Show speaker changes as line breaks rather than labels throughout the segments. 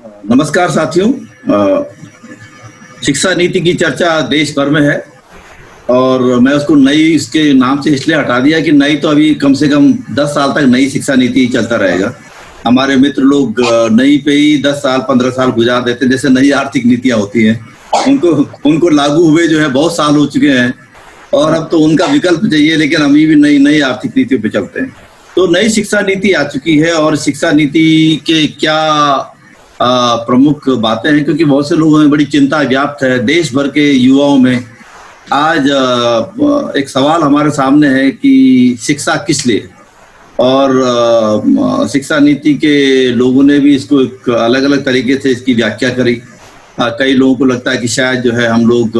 नमस्कार साथियों। शिक्षा नीति की चर्चा देश भर में है और मैं उसको नई इसके नाम से इसलिए हटा दिया कि नई तो अभी कम से कम 10 साल तक नई शिक्षा नीति चलता रहेगा। हमारे मित्र लोग नई पे ही 10 साल 15 साल गुजार देते हैं, जैसे नई आर्थिक नीतियां होती हैं। उनको लागू हुए जो है बहुत साल हो चुके हैं और अब तो उनका विकल्प चाहिए, लेकिन अभी भी नई आर्थिक नीतियों पे चलते हैं। तो नई शिक्षा नीति आ चुकी है और शिक्षा नीति के क्या प्रमुख बातें हैं, क्योंकि बहुत से लोगों में बड़ी चिंता व्याप्त है देश भर के युवाओं में। आज एक सवाल हमारे सामने है कि शिक्षा किस लिए, और शिक्षा नीति के लोगों ने भी इसको एक अलग अलग तरीके से इसकी व्याख्या करी। कई लोगों को लगता है कि शायद जो है हम लोग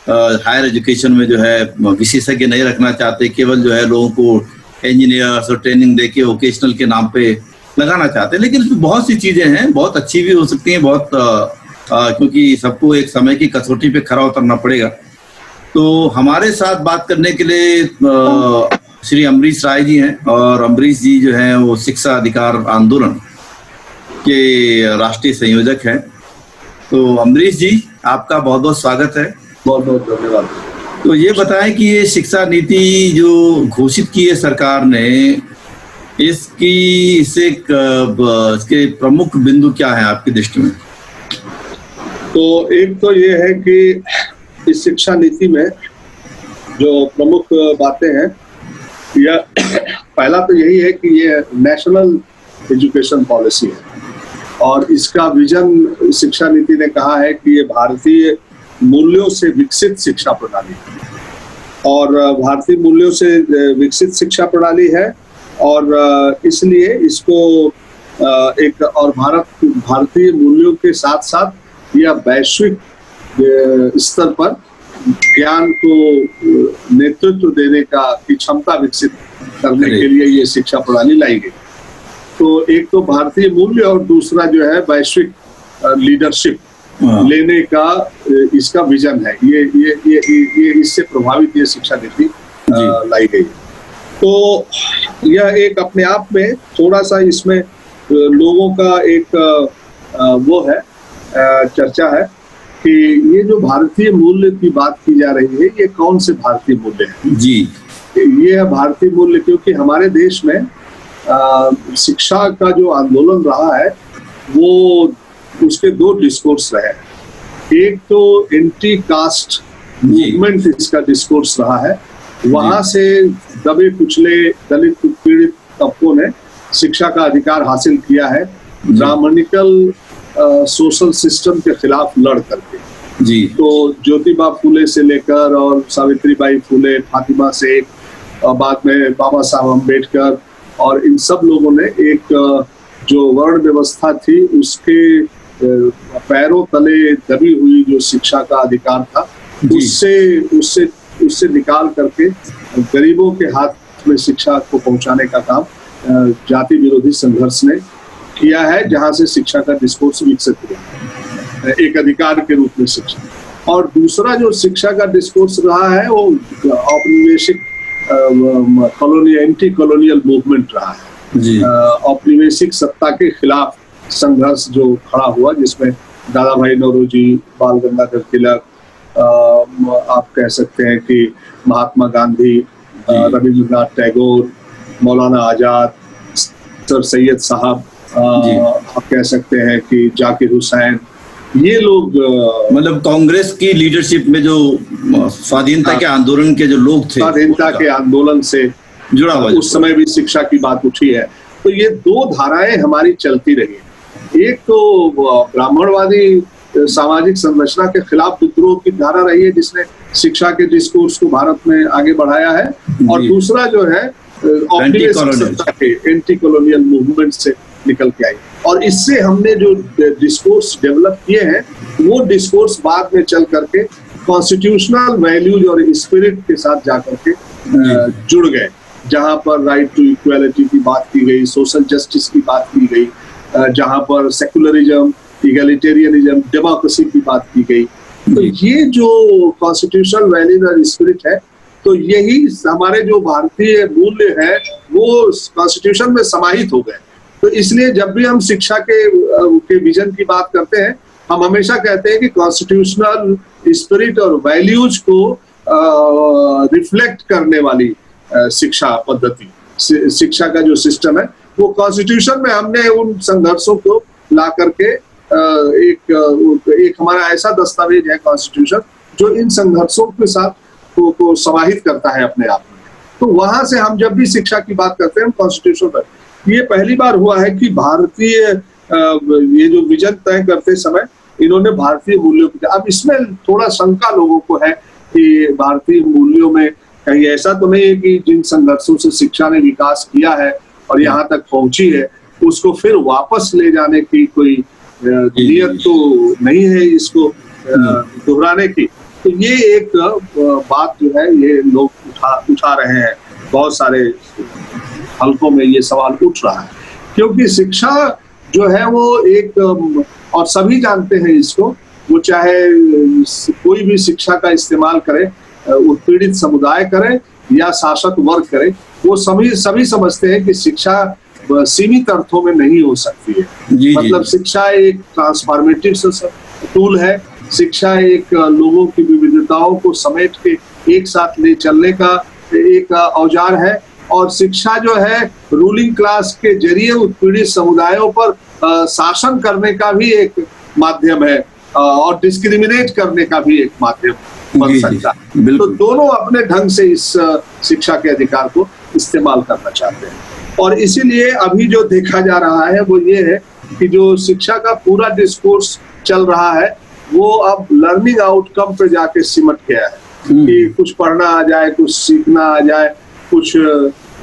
हायर एजुकेशन में जो है विशेषज्ञ नहीं रखना चाहते, केवल जो है लोगों को इंजीनियर्स और ट्रेनिंग देके वोकेशनल के नाम पे लगाना चाहते हैं। लेकिन बहुत सी चीजें हैं, बहुत अच्छी भी हो सकती हैं, बहुत क्योंकि सबको एक समय की कसौटी पे खरा उतरना पड़ेगा। तो हमारे साथ बात करने के लिए श्री अमरीश राय जी हैं, और अमरीश जी जो हैं वो शिक्षा अधिकार आंदोलन के राष्ट्रीय संयोजक हैं। तो अमरीश जी, आपका बहुत बहुत स्वागत है।
बहुत बहुत धन्यवाद।
तो ये बताएं कि ये शिक्षा नीति जो घोषित की है सरकार ने, इसके प्रमुख बिंदु क्या है आपकी दृष्टि में?
तो एक तो ये है कि इस शिक्षा नीति में जो प्रमुख बातें हैं, या पहला तो यही है कि ये नेशनल एजुकेशन पॉलिसी है और इसका विजन शिक्षा नीति ने कहा है कि ये भारतीय मूल्यों से विकसित शिक्षा प्रणाली है और भारतीय मूल्यों से विकसित शिक्षा प्रणाली है और इसलिए इसको एक और भारतीय मूल्यों के साथ साथ यह वैश्विक स्तर पर ज्ञान को नेतृत्व देने की क्षमता विकसित करने के लिए ये शिक्षा प्रणाली लाई गई। तो एक तो भारतीय मूल्य और दूसरा जो है वैश्विक लीडरशिप लेने का इसका विजन है। ये इससे प्रभावित ये शिक्षा नीति लाई गई। तो यह एक अपने आप में थोड़ा सा इसमें लोगों का एक वो है चर्चा है कि ये जो भारतीय मूल्य की बात की जा रही है, ये कौन से भारतीय मूल्य है
जी?
ये है भारतीय मूल्य क्योंकि हमारे देश में शिक्षा का जो आंदोलन रहा है वो उसके दो डिस्कोर्स रहे। एक तो एंटी कास्ट मूवमेंट इसका डिस्कोर्स रहा है, वहां से दबे कुचले दलित पीड़ित तबकों ने शिक्षा का अधिकार हासिल किया है ब्राह्मणिकल सोशल सिस्टम के खिलाफ लड़ करके
जी।
तो ज्योतिबा फूले से लेकर और सावित्रीबाई फूले, फातिमा शेख और बाद में बाबा साहब अम्बेडकर और इन सब लोगों ने एक जो वर्ण व्यवस्था थी उसके पैरों तले दबी हुई जो शिक्षा का अधिकार था उससे निकाल करके गरीबों के हाथ में शिक्षा को पहुंचाने का काम जाति विरोधी संघर्ष ने किया है, जहां से शिक्षा का डिस्कोर्स विकसित हुआ एक अधिकार के रूप में शिक्षा। और दूसरा जो शिक्षा का डिस्कोर्स रहा है वो औपनिवेशिक एंटी कॉलोनियल मूवमेंट रहा है। औपनिवेशिक सत्ता के खिलाफ संघर्ष जो खड़ा हुआ, जिसमें दादा भाई नौरोजी, बाल गंगाधर तिलक, आप कह सकते हैं कि महात्मा गांधी, रविंद्रनाथ टैगोर, मौलाना आजाद, सर सैयद साहब, आप कह सकते हैं कि जाकिर हुसैन, ये लोग
मतलब कांग्रेस की लीडरशिप में जो स्वाधीनता के आंदोलन के जो लोग थे,
स्वाधीनता के आंदोलन से जुड़ा हुआ उस समय भी शिक्षा की बात उठी है। तो ये दो धाराएं हमारी चलती रही। एक तो ब्राह्मणवादी सामाजिक संरचना के खिलाफ विद्रोह की धारा रही है, जिसने शिक्षा के डिस्कोर्स को भारत में आगे बढ़ाया है, और दूसरा जो है एंटी कॉलोनियल मूवमेंट से निकल के आई। और इससे हमने जो डिस्कोर्स डेवलप किए हैं वो डिस्कोर्स बाद में चल करके कॉन्स्टिट्यूशनल वैल्यूज और स्पिरिट के साथ जाकर के जुड़ गए, जहां पर राइट टू इक्वालिटी की बात की गई, सोशल जस्टिस की बात की गई, जहां पर सेकुलरिज्म, इगैलिटेरियनिज्म, डेमोक्रेसी की बात की गई। तो ये जो कॉन्स्टिट्यूशनल वैल्यूज और स्पिरिट है, तो यही हमारे जो भारतीय मूल्य है वो कॉन्स्टिट्यूशन में समाहित हो गए। तो इसलिए जब भी हम शिक्षा के विजन की बात करते हैं, हम हमेशा कहते हैं कि कॉन्स्टिट्यूशनल स्पिरिट और वैल्यूज को रिफ्लेक्ट करने वाली शिक्षा पद्धति, शिक्षा का जो सिस्टम है, वो कॉन्स्टिट्यूशन में हमने उन संघर्षों को ला करके एक हमारा ऐसा दस्तावेज है कॉन्स्टिट्यूशन जो इन संघर्षों के साथ को समाहित करता है अपने आप में। तो वहां से हम जब भी शिक्षा की बात करते हैं कॉन्स्टिट्यूशन पर, ये पहली बार हुआ है कि भारतीय ये जो विजन तय करते समय इन्होंने भारतीय मूल्यों की, अब इसमें थोड़ा शंका लोगों को है कि भारतीय मूल्यों में कहीं ऐसा तो नहीं है कि जिन संघर्षों से शिक्षा ने विकास किया है और यहाँ तक पहुंची है उसको फिर वापस ले जाने की कोई नियत तो नहीं है इसको दोहराने की। तो ये एक बात जो है ये लोग उठा रहे हैं, बहुत सारे हलकों में ये सवाल उठ रहा है, क्योंकि शिक्षा जो है वो एक, और सभी जानते हैं इसको, वो चाहे कोई भी शिक्षा का इस्तेमाल करे, उत्पीड़ित समुदाय करे या शासक वर्ग करे, वो सभी समझते हैं कि शिक्षा सीमित अर्थों में नहीं हो सकती है। मतलब शिक्षा एक ट्रांसफॉर्मेटिव टूल है, शिक्षा एक लोगों की विविधताओं को समेट के एक साथ ले चलने का एक औजार है, और शिक्षा जो है रूलिंग क्लास के जरिए उत्पीड़ित समुदायों पर शासन करने का भी एक माध्यम है और डिस्क्रिमिनेट करने का भी एक माध्यम बन सकता है। तो दोनों अपने ढंग से इस शिक्षा के अधिकार को इस्तेमाल करना चाहते हैं, और इसीलिए अभी जो देखा जा रहा है वो ये है कि जो शिक्षा का पूरा डिस्कोर्स चल रहा है वो अब लर्निंग आउटकम पे जाके सिमट गया है कि कुछ पढ़ना आ जाए, कुछ सीखना आ जाए, कुछ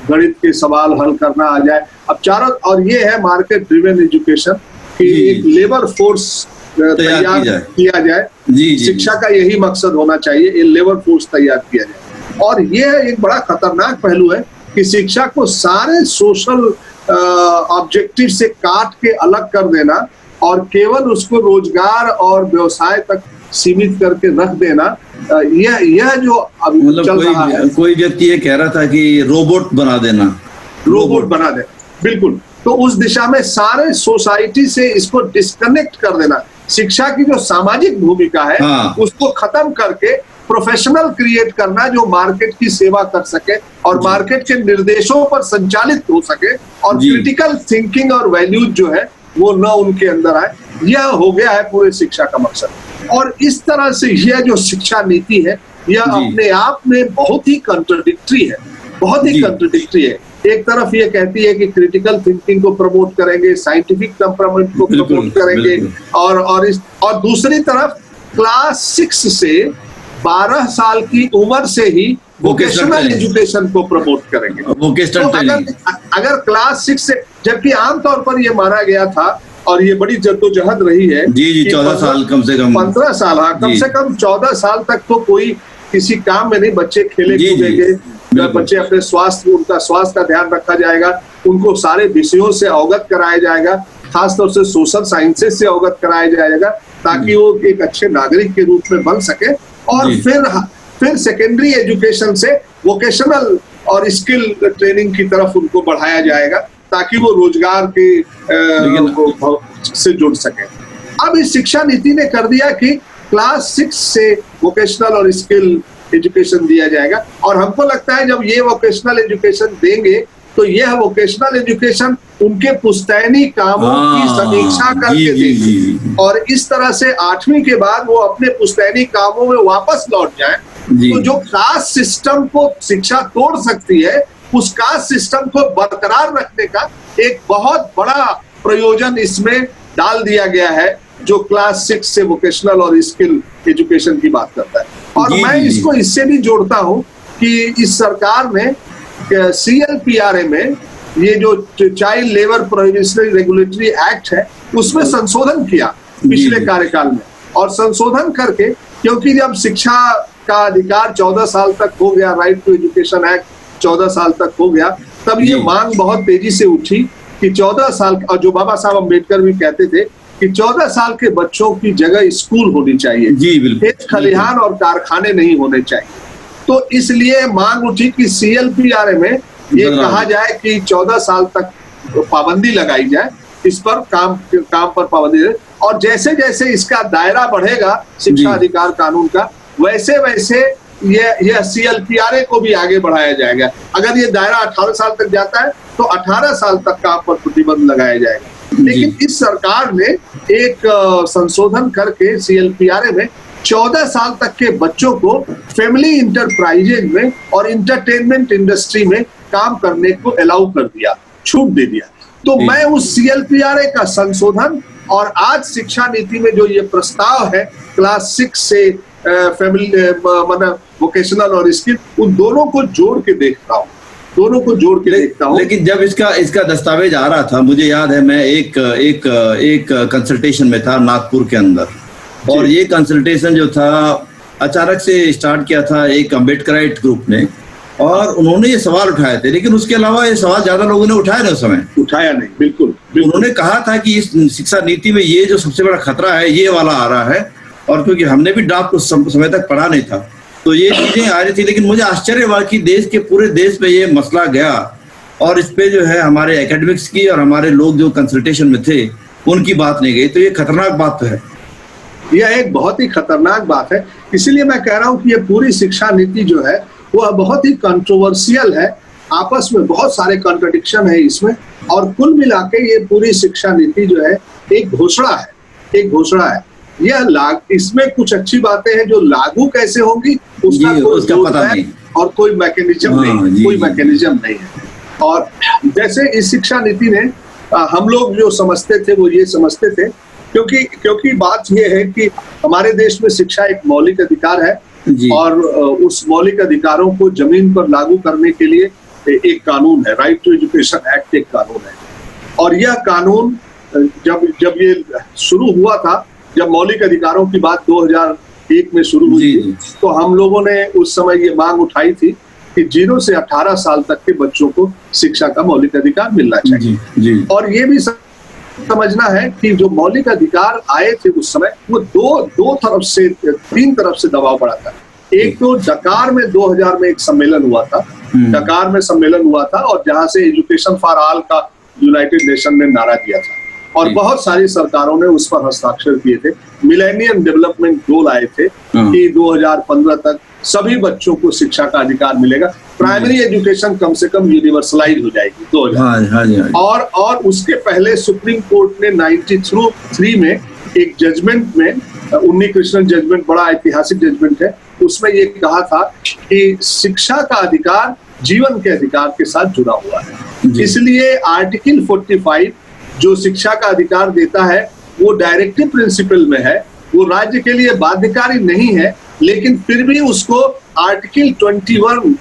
गणित के सवाल हल करना आ जाए। अब चारों, और ये है मार्केट ड्रिवन एजुकेशन कि एक लेबर फोर्स तैयार किया जाए। शिक्षा का यही मकसद होना चाहिए, ये लेबर फोर्स तैयार किया जाए। और ये एक बड़ा खतरनाक पहलू है कि शिक्षा को सारे सोशल ऑब्जेक्टिव से काट के अलग कर देना और केवल उसको रोजगार और व्यवसाय तक सीमित करके रख देना, यह जो अभी मतलब चल रहा है।
कोई व्यक्ति ये कह रहा था कि रोबोट बना देना,
बिल्कुल। तो उस दिशा में सारे सोसाइटी से इसको डिस्कनेक्ट कर देना, शिक्षा की जो सामाजिक भूमिका है उसको खत्म करके प्रोफेशनल क्रिएट करना जो मार्केट की सेवा कर सके और मार्केट के निर्देशों पर संचालित हो सके, और क्रिटिकल थिंकिंग और वैल्यूज जो है वो न उनके अंदर आए, यह हो गया है पूरे शिक्षा का मकसद। और इस तरह से यह जो शिक्षा नीति है यह अपने आप में बहुत ही कंट्राडिक्टरी है, एक तरफ ये कहती है कि क्रिटिकल थिंकिंग को प्रमोट करेंगे, साइंटिफिक टेम्परामेंट को प्रमोट करेंगे, और दूसरी तरफ क्लास 6 से 12 साल की उम्र से ही वोकेशनल एजुकेशन को प्रमोट करेंगे।
तो
अगर क्लास 6 से, जबकि आमतौर पर ये माना गया था और ये बड़ी जद्दोजहद रही है
14 साल कम से कम,
15 साल, हाँ कम से कम 14 साल तक तो कोई किसी काम में नहीं, बच्चे खेले कूदेंगे, बच्चे अपने स्वास्थ्य, उनका स्वास्थ्य का ध्यान रखा जाएगा, उनको सारे विषयों से अवगत कराया जाएगा, खासतौर से सोशल साइंसेस से अवगत कराया जाएगा ताकि वो एक अच्छे नागरिक के रूप में बन सके। और फिर सेकेंडरी एजुकेशन से वोकेशनल और स्किल ट्रेनिंग की तरफ उनको बढ़ाया जाएगा ताकि वो रोजगार के से जुड़ सके। अब इस शिक्षा नीति ने कर दिया कि क्लास 6 से वोकेशनल और स्किल एजुकेशन दिया जाएगा, और हमको लगता है जब ये वोकेशनल एजुकेशन देंगे तो यह वोकेशनल एजुकेशन उनके पुश्तैनी कामों की समीक्षा करके देंगे, और इस तरह से 8वीं के बाद वो अपने पुश्तैनी कामों में वापस लौट जाएं। तो जो कास्ट सिस्टम को शिक्षा तोड़ सकती है, उस कास्ट सिस्टम को बरकरार रखने का एक बहुत बड़ा प्रयोजन इसमें डाल दिया गया है, जो क्लास 6 से वोकेशनल और स्किल एजुकेशन की बात करता है। और मैं इसको इससे भी जोड़ता हूं कि इस सरकार ने CLPRA में ये जो चाइल्ड लेबर प्रोहिबिशनरी रेगुलेटरी एक्ट है उसमें संशोधन किया पिछले कार्यकाल में, और संशोधन करके, क्योंकि जब शिक्षा का अधिकार 14 साल तक हो गया, राइट टू एजुकेशन एक्ट 14 साल तक हो गया, तब ये मांग बहुत तेजी से उठी कि 14 साल, और जो बाबा साहब अम्बेडकर भी कहते थे कि 14 साल के बच्चों की जगह स्कूल होनी चाहिए, खेत खलिहान और कारखाने नहीं होने चाहिए। तो इसलिए मांग उठी कि CLPRA में ये कहा जाए कि 14 साल तक पाबंदी लगाई जाए, इस पर काम पर पाबंदी है। और जैसे जैसे इसका दायरा बढ़ेगा शिक्षा अधिकार कानून का, वैसे वैसे ये CLPRA को भी आगे बढ़ाया जाएगा। अगर ये दायरा 18 साल तक जाता है तो 18 साल तक काम पर प्रतिबंध लगाया जाएगा। लेकिन इस सरकार ने एक संशोधन करके CLPRA में 14 साल तक के बच्चों को फैमिली इंटरप्राइजेज में और इंटरटेनमेंट इंडस्ट्री में काम करने को अलाउ कर दिया, छूट दे दिया। तो मैं उस CLPRA का संशोधन और आज शिक्षा नीति में जो ये प्रस्ताव है क्लास 6 से फैमिली मतलब वोकेशनल और स्किल, उन दोनों को जोड़ के देखता हूँ,
लेकिन जब इसका दस्तावेज आ रहा था, मुझे याद है मैं एक कंसल्टेशन में था नागपुर के अंदर, और ये कंसल्टेशन जो था अचानक से स्टार्ट किया था एक अम्बेडकराइट ग्रुप ने, और उन्होंने ये सवाल उठाए थे। लेकिन उसके अलावा ये सवाल ज्यादा लोगों ने उठाया नहीं उस समय,
उठाया नहीं। बिल्कुल।
उन्होंने कहा था कि इस शिक्षा नीति में ये जो सबसे बड़ा खतरा है ये वाला आ रहा है, और क्योंकि हमने भी ड्राफ्ट उस समय तक पढ़ा नहीं था तो ये चीजें आ रही थी। लेकिन मुझे आश्चर्य हुआ कि देश के पूरे देश में ये मसला गया, और इस पे जो है हमारे एकेडमिक्स की और हमारे लोग जो कंसल्टेशन में थे उनकी बात नहीं गई। तो ये खतरनाक बात तो है,
यह एक बहुत ही खतरनाक बात है। इसीलिए मैं कह रहा हूँ कि ये पूरी शिक्षा नीति जो है वह बहुत ही कंट्रोवर्शियल है, आपस में बहुत सारे कॉन्ट्रडिक्शन है इसमें, और कुल मिला के ये पूरी शिक्षा नीति जो है एक घोषणा है। यह इसमें कुछ अच्छी बातें हैं, जो लागू कैसे होंगी उसका पता नहीं, और कोई मैकेनिज्म नहीं है। और जैसे इस शिक्षा नीति ने हम लोग जो समझते थे वो ये समझते थे, क्योंकि बात ये है कि हमारे देश में शिक्षा एक मौलिक अधिकार है, और उस मौलिक अधिकारों को जमीन पर लागू करने के लिए एक कानून है, राइट टू एजुकेशन एक्ट एक कानून है। और यह कानून जब ये शुरू हुआ था, जब मौलिक अधिकारों की बात 2001 में शुरू हुई थी, तो हम लोगों ने उस समय ये मांग उठाई थी कि 0 से 18 साल तक के बच्चों को शिक्षा का मौलिक अधिकार मिलना चाहिए। और ये भी समझना है कि जो मौलिक अधिकार आए थे उस समय, वो तीन तरफ से दबाव पड़ा था। एक तो डकार में 2000 में एक सम्मेलन हुआ था, और जहां से एजुकेशन फॉर ऑल का यूनाइटेड नेशन ने नारा दिया था, और बहुत सारी सरकारों ने उस पर हस्ताक्षर किए थे। मिलेनियम डेवलपमेंट गोल आए थे कि 2015 तक सभी बच्चों को शिक्षा का अधिकार मिलेगा, प्राइमरी एजुकेशन कम से कम यूनिवर्सलाइज हो जाएगी 2000। और उसके पहले सुप्रीम कोर्ट ने 93 में एक जजमेंट में, उन्नी कृष्णन जजमेंट बड़ा ऐतिहासिक जजमेंट है, उसमें ये कहा था कि शिक्षा का अधिकार जीवन के अधिकार के साथ जुड़ा हुआ है। इसलिए आर्टिकल 45 जो शिक्षा का अधिकार देता है वो डायरेक्टिव प्रिंसिपल में है, वो राज्य के लिए बाध्यकारी नहीं है, लेकिन फिर भी उसको आर्टिकल 21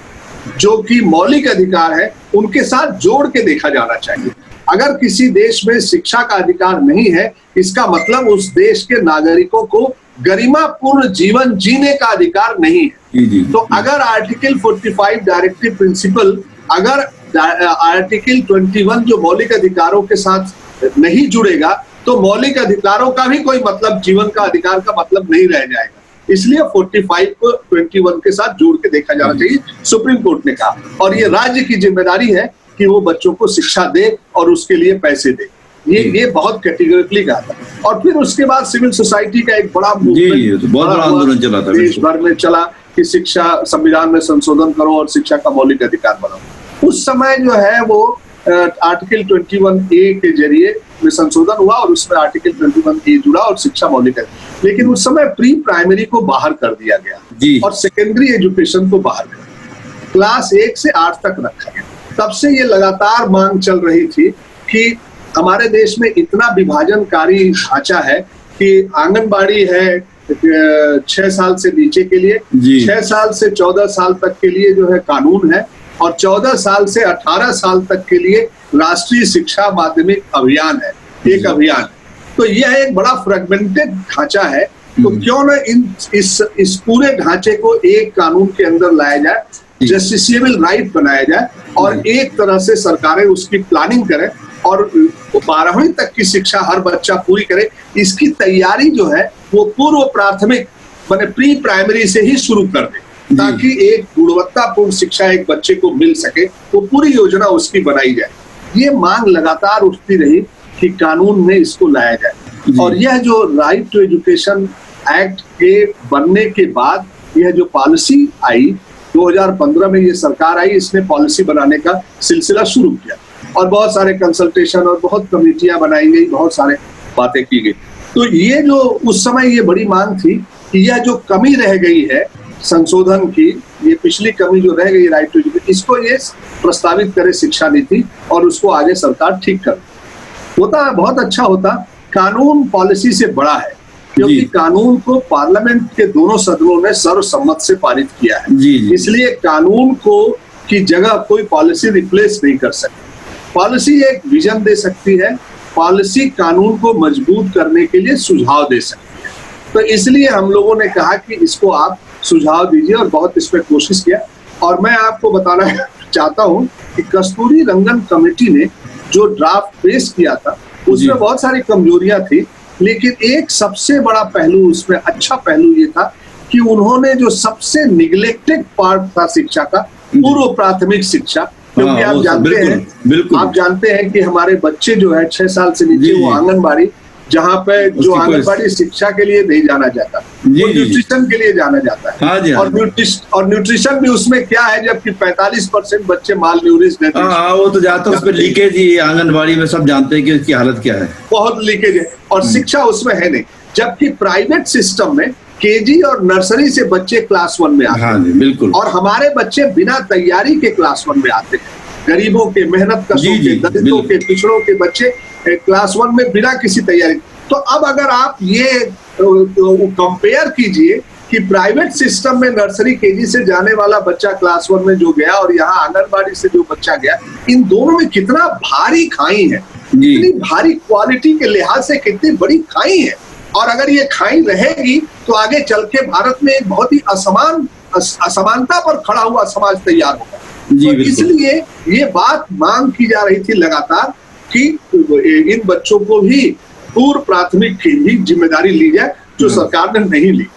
जो कि मौलिक अधिकार है उनके साथ जोड़ के देखा जाना चाहिए। अगर किसी देश में शिक्षा का अधिकार नहीं है, इसका मतलब उस देश के नागरिकों को गरिमापूर्ण जीवन जीने का अधिकार नहीं है। तो अगर आर्टिकल 45 डायरेक्टिव प्रिंसिपल, अगर आर्टिकल 21 जो मौलिक अधिकारों के साथ नहीं जुड़ेगा, तो मौलिक अधिकारों का भी कोई मतलब, जीवन का अधिकार का मतलब नहीं रह जाएगा। इसलिए 45 को 21 के साथ जोड़ के देखा जाना चाहिए, सुप्रीम कोर्ट ने कहा। और ये राज्य की जिम्मेदारी है कि वो बच्चों को शिक्षा दे और उसके लिए पैसे दे, ये बहुत कैटेगोरिकली कहा था। और फिर उसके बाद सिविल सोसाइटी का एक बड़ा
आंदोलन चला था,
देश भर में चला कि शिक्षा संविधान में संशोधन करो और शिक्षा का मौलिक अधिकार बनाओ। उस समय जो है वो आर्टिकल 21A के जरिए में संशोधन हुआ, और उसमें आर्टिकल 21A जुड़ा और शिक्षा मौलिक है। लेकिन उस समय प्री प्राइमरी को बाहर कर दिया गया और सेकेंडरी एजुकेशन को बाहर कर दिया, क्लास 1 से 8 तक रखा गया। तब से ये लगातार मांग चल रही थी कि हमारे देश में इतना विभाजनकारी ढांचा है कि आंगनबाड़ी है 6 साल से नीचे के लिए, 6 साल से 14 साल तक के लिए जो है कानून है, और 14 साल से 18 साल तक के लिए राष्ट्रीय शिक्षा माध्यमिक अभियान है, एक अभियान। तो यह एक बड़ा फ्रेगमेंटेड ढांचा है, तो क्यों न इस पूरे ढांचे को एक कानून के अंदर लाया जाए, जस्टिसिएबल राइट बनाया जाए, और एक तरह से सरकारें उसकी प्लानिंग करें और 12वीं तक की शिक्षा हर बच्चा पूरी करे। इसकी तैयारी जो है वो पूर्व प्राथमिक माने प्री प्राइमरी से ही शुरू कर दे, ताकि एक गुणवत्तापूर्ण शिक्षा एक बच्चे को मिल सके, वो पूरी योजना उसकी बनाई जाए। ये मांग लगातार उठती रही कि कानून में इसको लाया जाए। और यह जो राइट टू एजुकेशन एक्ट के बनने के बाद यह जो पॉलिसी आई 2015 में, ये सरकार आई, इसने पॉलिसी बनाने का सिलसिला शुरू किया और बहुत सारे कंसल्टेशन और बहुत कमेटियां बनाई गई, बहुत सारे बातें की गई। तो ये जो उस समय ये बड़ी मांग थी कि यह जो कमी रह गई है संशोधन की, ये पिछली कमी जो रह गई राइट टू एजुकेशन, इसको ये प्रस्तावित करे शिक्षा नीति और उसको आगे सरकार ठीक कर। होता बहुत अच्छा होता, कानून पॉलिसी से बड़ा है, क्योंकि कानून को पार्लियामेंट के दोनों सदनों ने सर्वसम्मत से पारित किया है। इसलिए कानून को की जगह कोई पॉलिसी रिप्लेस नहीं कर सकती। पॉलिसी एक विजन दे सकती है, पॉलिसी कानून को मजबूत करने के लिए सुझाव दे सकती है। तो इसलिए हम लोगों ने कहा कि इसको आप सुझाव दीजिए और बहुत इस पर कोशिश किया। और मैं आपको बताना चाहता हूं कि कस्तूरी रंगन कमेटी ने जो ड्राफ्ट पेश किया था उसमें बहुत सारी कमजोरियां थी, लेकिन एक सबसे बड़ा पहलू, उसमें अच्छा पहलू ये था कि उन्होंने जो सबसे निग्लेक्टेड पार्ट था शिक्षा का, पूर्व प्राथमिक शिक्षा, क्योंकि आप जानते हैं कि हमारे बच्चे जो है 6 साल से नीचे वो आंगनबाड़ी, जहाँ पे जो आंगनबाड़ी शिक्षा के लिए नहीं जाना जाता, वो न्यूट्रिशन के लिए जाना जाता है। और न्यूट्रिशन भी उसमें क्या है, जबकि 45% बच्चे माल न्यूट्रिश रहते हैं।
वो तो जाता है, उसमें लीकेज ही आंगनबाड़ी में सब जानते हैं कि उसकी हालत क्या है,
बहुत लीकेज है और शिक्षा उसमें है नहीं। जबकि प्राइवेट सिस्टम में केजी और नर्सरी से बच्चे क्लास 1 में आते हैं।
बिल्कुल।
और हमारे बच्चे बिना तैयारी के क्लास 1 में आते हैं। गरीबों के, मेहनत कशों के, दलितों के, पिछड़ों के बच्चे क्लास 1 में बिना किसी तैयारी। तो अब अगर आप ये कंपेयर कीजिए कि प्राइवेट सिस्टम में नर्सरी केजी से जाने वाला बच्चा क्लास 1 में जो गया और यहाँ आंगनबाड़ी से जो बच्चा गया, इन दोनों में कितना भारी खाई है, कितनी भारी क्वालिटी के लिहाज से कितनी बड़ी खाई है। और अगर ये खाई रहेगी तो आगे चल के भारत में एक बहुत ही असमानता पर खड़ा हुआ समाज तैयार होगा। तो इसलिए ये बात मांग की जा रही थी लगातार कि इन बच्चों को भी पूर्व प्राथमिक की भी जिम्मेदारी ली जाए, जो सरकार ने नहीं ली।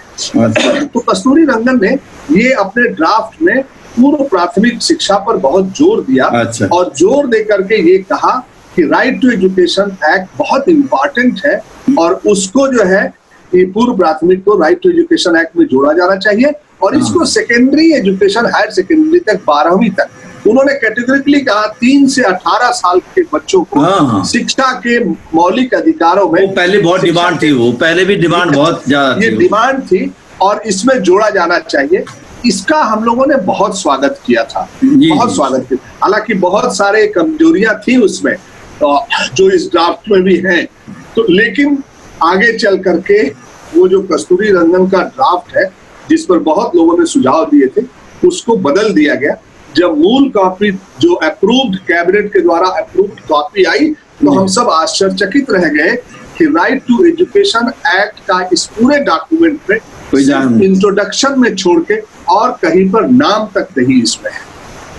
तो कस्तूरी रंगन ने ये अपने ड्राफ्ट में पूर्व प्राथमिक शिक्षा पर बहुत जोर दिया और जोर दे करके ये कहा कि राइट टू एजुकेशन एक्ट बहुत इंपॉर्टेंट है और उसको जो है ये पूर्व प्राथमिक को राइट टू एजुकेशन एक्ट में जोड़ा जाना चाहिए और इसको सेकेंडरी एजुकेशन, हायर सेकेंडरी तक, 12वीं तक उन्होंने कैटेगरिकली कहा 3 से 18 साल के बच्चों को शिक्षा के मौलिक अधिकारों में,
पहले बहुत डिमांड थी, वो पहले भी डिमांड बहुत ज्यादा
ये डिमांड थी और इसमें जोड़ा जाना चाहिए। इसका हम लोगों ने बहुत स्वागत किया था, बहुत स्वागत किया। हालांकि बहुत सारे कमजोरियां थी उसमें जो इस ड्राफ्ट में भी हैं, तो लेकिन आगे चल करके वो जो कस्तूरी रंगन का ड्राफ्ट है जिस पर बहुत लोगों ने सुझाव दिए थे, उसको बदल दिया गया। जब मूल कॉपी जो अप्रूव्ड, कैबिनेट के द्वारा अप्रूव्ड कॉपी आई तो हम सब आश्चर्यचकित रह गए कि राइट टू एजुकेशन एक्ट का इस पूरे डॉक्यूमेंट में इंट्रोडक्शन में छोड़ के और कहीं पर नाम तक नहीं इसमें है।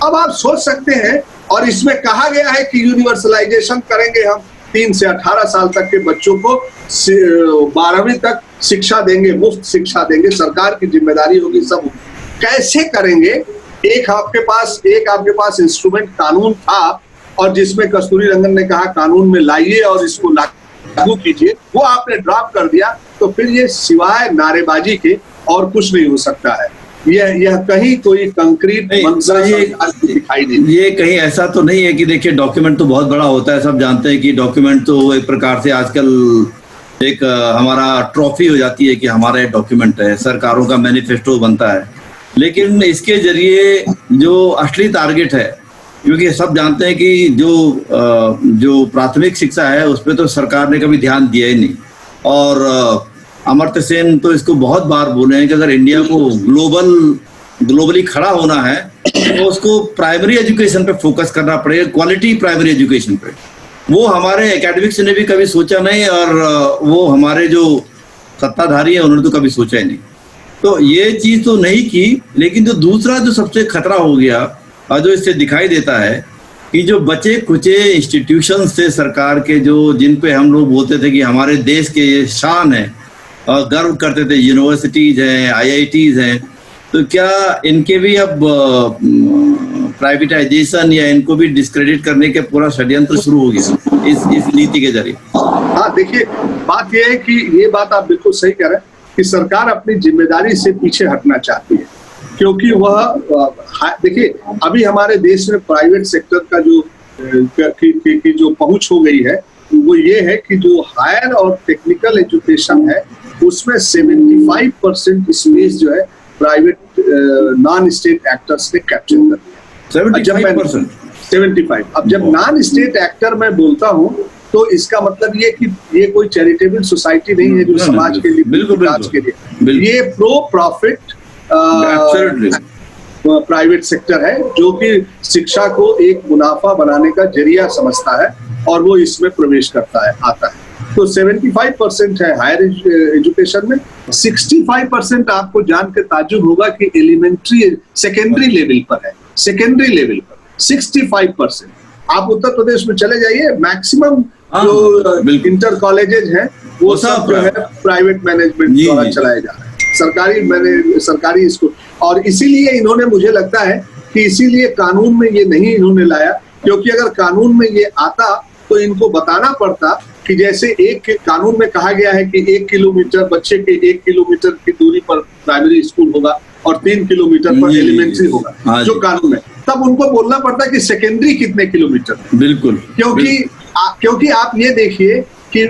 अब आप सोच सकते हैं, और इसमें कहा गया है कि यूनिवर्सलाइजेशन करेंगे हम, 3 से 18 साल तक के बच्चों को 12वीं तक शिक्षा देंगे, मुफ्त शिक्षा देंगे, सरकार की जिम्मेदारी होगी। सब कैसे करेंगे? एक आपके पास इंस्ट्रूमेंट कानून था और जिसमें कस्तूरी रंगन ने कहा कानून में लाइए और इसको लागू कीजिए, वो आपने ड्रॉप कर दिया। तो फिर ये सिवाय नारेबाजी के और कुछ नहीं हो सकता है। यह कहीं कोई कंक्रीट दिखाई नहीं।
ये कहीं ऐसा तो नहीं है कि देखिए डॉक्यूमेंट तो बहुत बड़ा होता है, सब जानते हैं कि डॉक्यूमेंट तो एक प्रकार से आजकल एक हमारा ट्रॉफी हो जाती है कि हमारा डॉक्यूमेंट है, सरकारों का मैनिफेस्टो बनता है। लेकिन इसके जरिए जो असली टारगेट है, क्योंकि सब जानते हैं कि जो प्राथमिक शिक्षा है उस पर तो सरकार ने कभी ध्यान दिया ही नहीं। और अमर्त्य सेन तो इसको बहुत बार बोले हैं कि अगर इंडिया को ग्लोबली खड़ा होना है तो उसको प्राइमरी एजुकेशन पे फोकस करना पड़ेगा, क्वालिटी प्राइमरी एजुकेशन पे। वो हमारे एकेडमिक्स ने भी कभी सोचा नहीं और वो हमारे जो सत्ताधारी है उन्होंने तो कभी सोचा ही नहीं। तो ये चीज तो नहीं की। लेकिन जो दूसरा जो सबसे खतरा हो गया और जो इससे दिखाई देता है कि जो बचे कुचे इंस्टीट्यूशन से सरकार के, जो जिन पे हम लोग बोलते थे कि हमारे देश के ये शान है और गर्व करते थे, यूनिवर्सिटीज हैं, IITs हैं, तो क्या इनके भी अब प्राइवेटाइजेशन या इनको भी डिस्क्रेडिट करने के पूरा षड्यंत्र शुरू हो गया इस नीति के जरिए।
हाँ, देखिए बात यह है कि ये बात आप बिल्कुल सही कह रहे हैं कि सरकार अपनी जिम्मेदारी से पीछे हटना चाहती है, क्योंकि वह देखिए अभी हमारे देश में प्राइवेट सेक्टर का जो पहुंच हो गई है वो ये है कि जो हायर और टेक्निकल एजुकेशन है उसमें 75% स्पेस जो है प्राइवेट नॉन स्टेट एक्टर्स ने कैप्चर कर लिया। 75। अब जब नॉन स्टेट एक्टर मैं बोलता हूँ तो इसका मतलब ये कि ये कोई चैरिटेबल सोसाइटी नहीं है जो समाज के लिए, विकास के लिए, ये प्रो प्रॉफिट प्राइवेट सेक्टर है जो कि शिक्षा को एक मुनाफा बनाने का जरिया समझता है और वो इसमें प्रवेश करता है, आता है। तो 75% है हायर एजुकेशन में, 65% आपको जान के ताज्जुब होगा कि एलिमेंट्री सेकेंडरी लेवल पर है, सेकेंडरी लेवल पर 65%। आप उत्तर प्रदेश में चले जाइए, मैक्सिमम जो इंटर कॉलेजेस हैं वो सब जो है प्राइवेट मैनेजमेंट द्वारा चलाए जा रहे हैं, सरकारी स्कूल। और इसीलिए इन्होंने, मुझे लगता है कि इसीलिए कानून में ये नहीं इन्होंने लाया, क्योंकि अगर कानून में ये आता तो इनको बताना पड़ता कि जैसे एक कानून में कहा गया है कि 1 किलोमीटर बच्चे के 1 किलोमीटर की दूरी पर प्राइमरी स्कूल होगा और 3 किलोमीटर पर एलिमेंट्री होगा, जो कानून है, तब उनको बोलना पड़ता कि सेकेंडरी कितने किलोमीटर।
बिल्कुल,
क्योंकि आप ये देखिए कि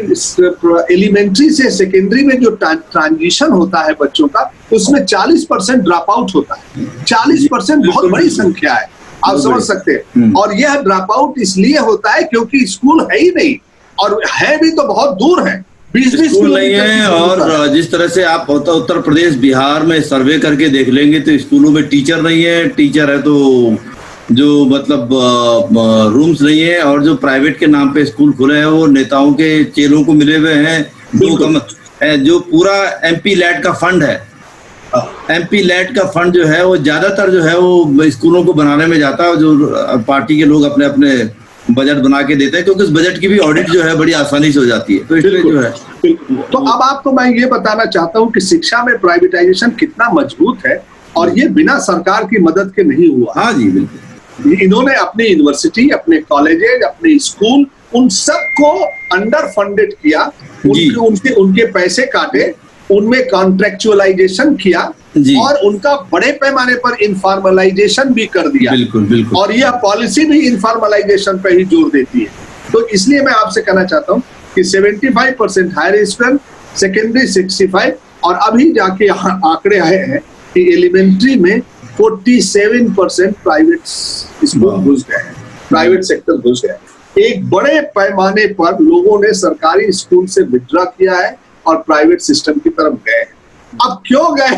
एलिमेंट्री से सेकेंडरी में जो ट्रांजिशन होता है बच्चों का, उसमें 40% ड्रॉप आउट होता है। 40% बहुत बड़ी संख्या है, आप समझ सकते हैं। और यह ड्रॉप आउट इसलिए होता है क्योंकि स्कूल है ही नहीं, और है भी तो बहुत दूर है, 20-20
स्कूल नहीं है। और जिस तरह से आप उत्तर प्रदेश बिहार में सर्वे करके देख लेंगे तो स्कूलों में टीचर नहीं है, टीचर है तो जो मतलब रूम्स नहीं है, और जो प्राइवेट के नाम पे स्कूल खुले हैं वो नेताओं के चेलों को मिले हुए हैं। जो पूरा MP लैट का फंड है, MP लैट का फंड जो है वो ज्यादातर जो है वो स्कूलों को बनाने में जाता है, जो पार्टी के लोग अपने अपने बजट बना के देते हैं, क्योंकि उस बजट की भी ऑडिट जो है बड़ी आसानी से हो जाती है। तो इसलिए जो है,
तो अब आपको मैं ये बताना चाहता हूँ कि शिक्षा में प्राइवेटाइजेशन कितना मजबूत है, और ये बिना सरकार की मदद के नहीं हुआ।
हाँ जी, बिल्कुल।
इन्होंने अपनी यूनिवर्सिटी, अपने कॉलेजेस, अपने स्कूल, उन सबको अंडर फंडेड किया, उनके पैसे काटे, उनमें कॉन्ट्रेक्चुअलाइजेशन किया और उनका बड़े पैमाने पर इनफॉर्मलाइजेशन भी कर दिया।
बिल्कुल, बिल्कुल।
और यह पॉलिसी भी इनफॉर्मलाइजेशन पे ही जोर देती है। तो इसलिए मैं आपसे कहना चाहता हूँ कि 75% हायर एजुकेशन, सेकेंडरी 65, और अभी जाके आंकड़े आए हैं कि एलिमेंट्री में 47% प्राइवेट स्कूल घुस गए हैं, प्राइवेट सेक्टर घुस गए। एक बड़े पैमाने पर लोगों ने सरकारी स्कूल से विड्रॉ किया है और प्राइवेट सिस्टम की तरफ गए हैं। अब क्यों गए,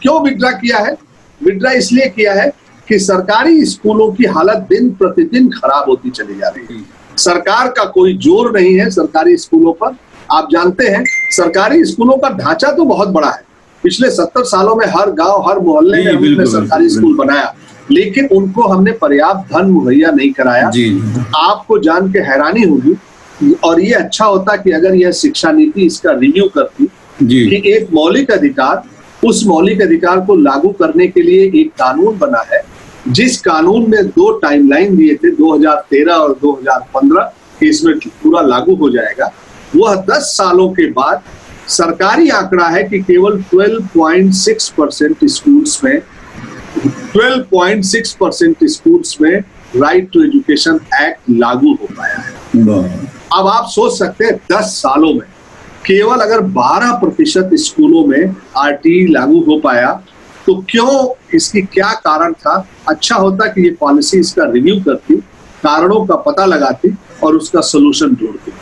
क्यों विड्रॉ किया है? विड्रॉ इसलिए किया है कि सरकारी स्कूलों की हालत दिन प्रतिदिन खराब होती चली जा रही है। सरकार का कोई जोर नहीं है सरकारी स्कूलों पर। आप जानते हैं सरकारी स्कूलों का ढांचा तो बहुत बड़ा है, पिछले 70 सालों में हर गांव, हर मोहल्ले में हमने सरकारी स्कूल बनाया, लेकिन उनको हमने पर्याप्त धन मुहैया नहीं कराया। आपको जान के हैरानी होगी, और ये अच्छा होता कि अगर यह शिक्षा नीति इसका रिव्यू करती कि एक मौलिक अधिकार, उस मौलिक अधिकार को लागू करने के लिए एक कानून बना है, जिस कानून में 2 टाइमलाइन दिए थे, 2013 और 2015 कि इसमें पूरा लागू हो जाएगा। वह 10 सालों के बाद सरकारी आंकड़ा है कि केवल 12.6% स्कूल्स में राइट टू एजुकेशन एक्ट लागू हो पाया है। अब आप सोच सकते हैं 10 सालों में केवल अगर 12% स्कूलों में RTE लागू हो पाया तो क्यों, इसकी क्या कारण था? अच्छा होता कि ये पॉलिसी इसका रिव्यू करती, कारणों का पता लगाती और उसका सोल्यूशन ढूंढती।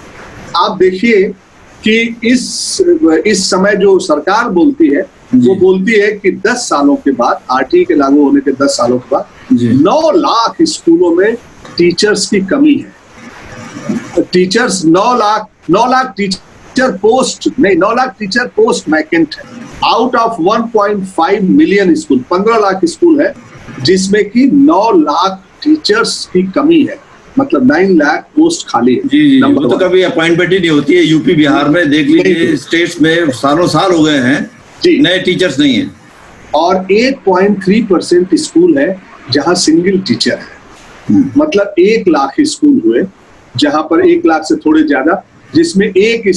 आप देखिए कि इस समय जो सरकार बोलती है वो बोलती है कि 10 सालों के बाद, RTE के लागू होने के 10 सालों के बाद 9 लाख स्कूलों में टीचर्स की कमी है। Teachers 9 lakh teacher post vacant है। Out of 1.5 million school, 15 lakh school है जिसमें कि 9 लाख टीचर्स की कमी है, मतलब 9 लाख पोस्ट खाली है।
वो तो कभी अपॉइंटमेंट ही नहीं होती है। यूपी बिहार में देख लीजिए, स्टेट्स में सालों साल हो गए हैं, नए टीचर्स नहीं है।
और 8.3% स्कूल है जहां सिंगल टीचर है। मतलब 1 लाख स्कूल हुए, जहां पर 1 लाख से थोड़े ज्यादा, जिसमें एक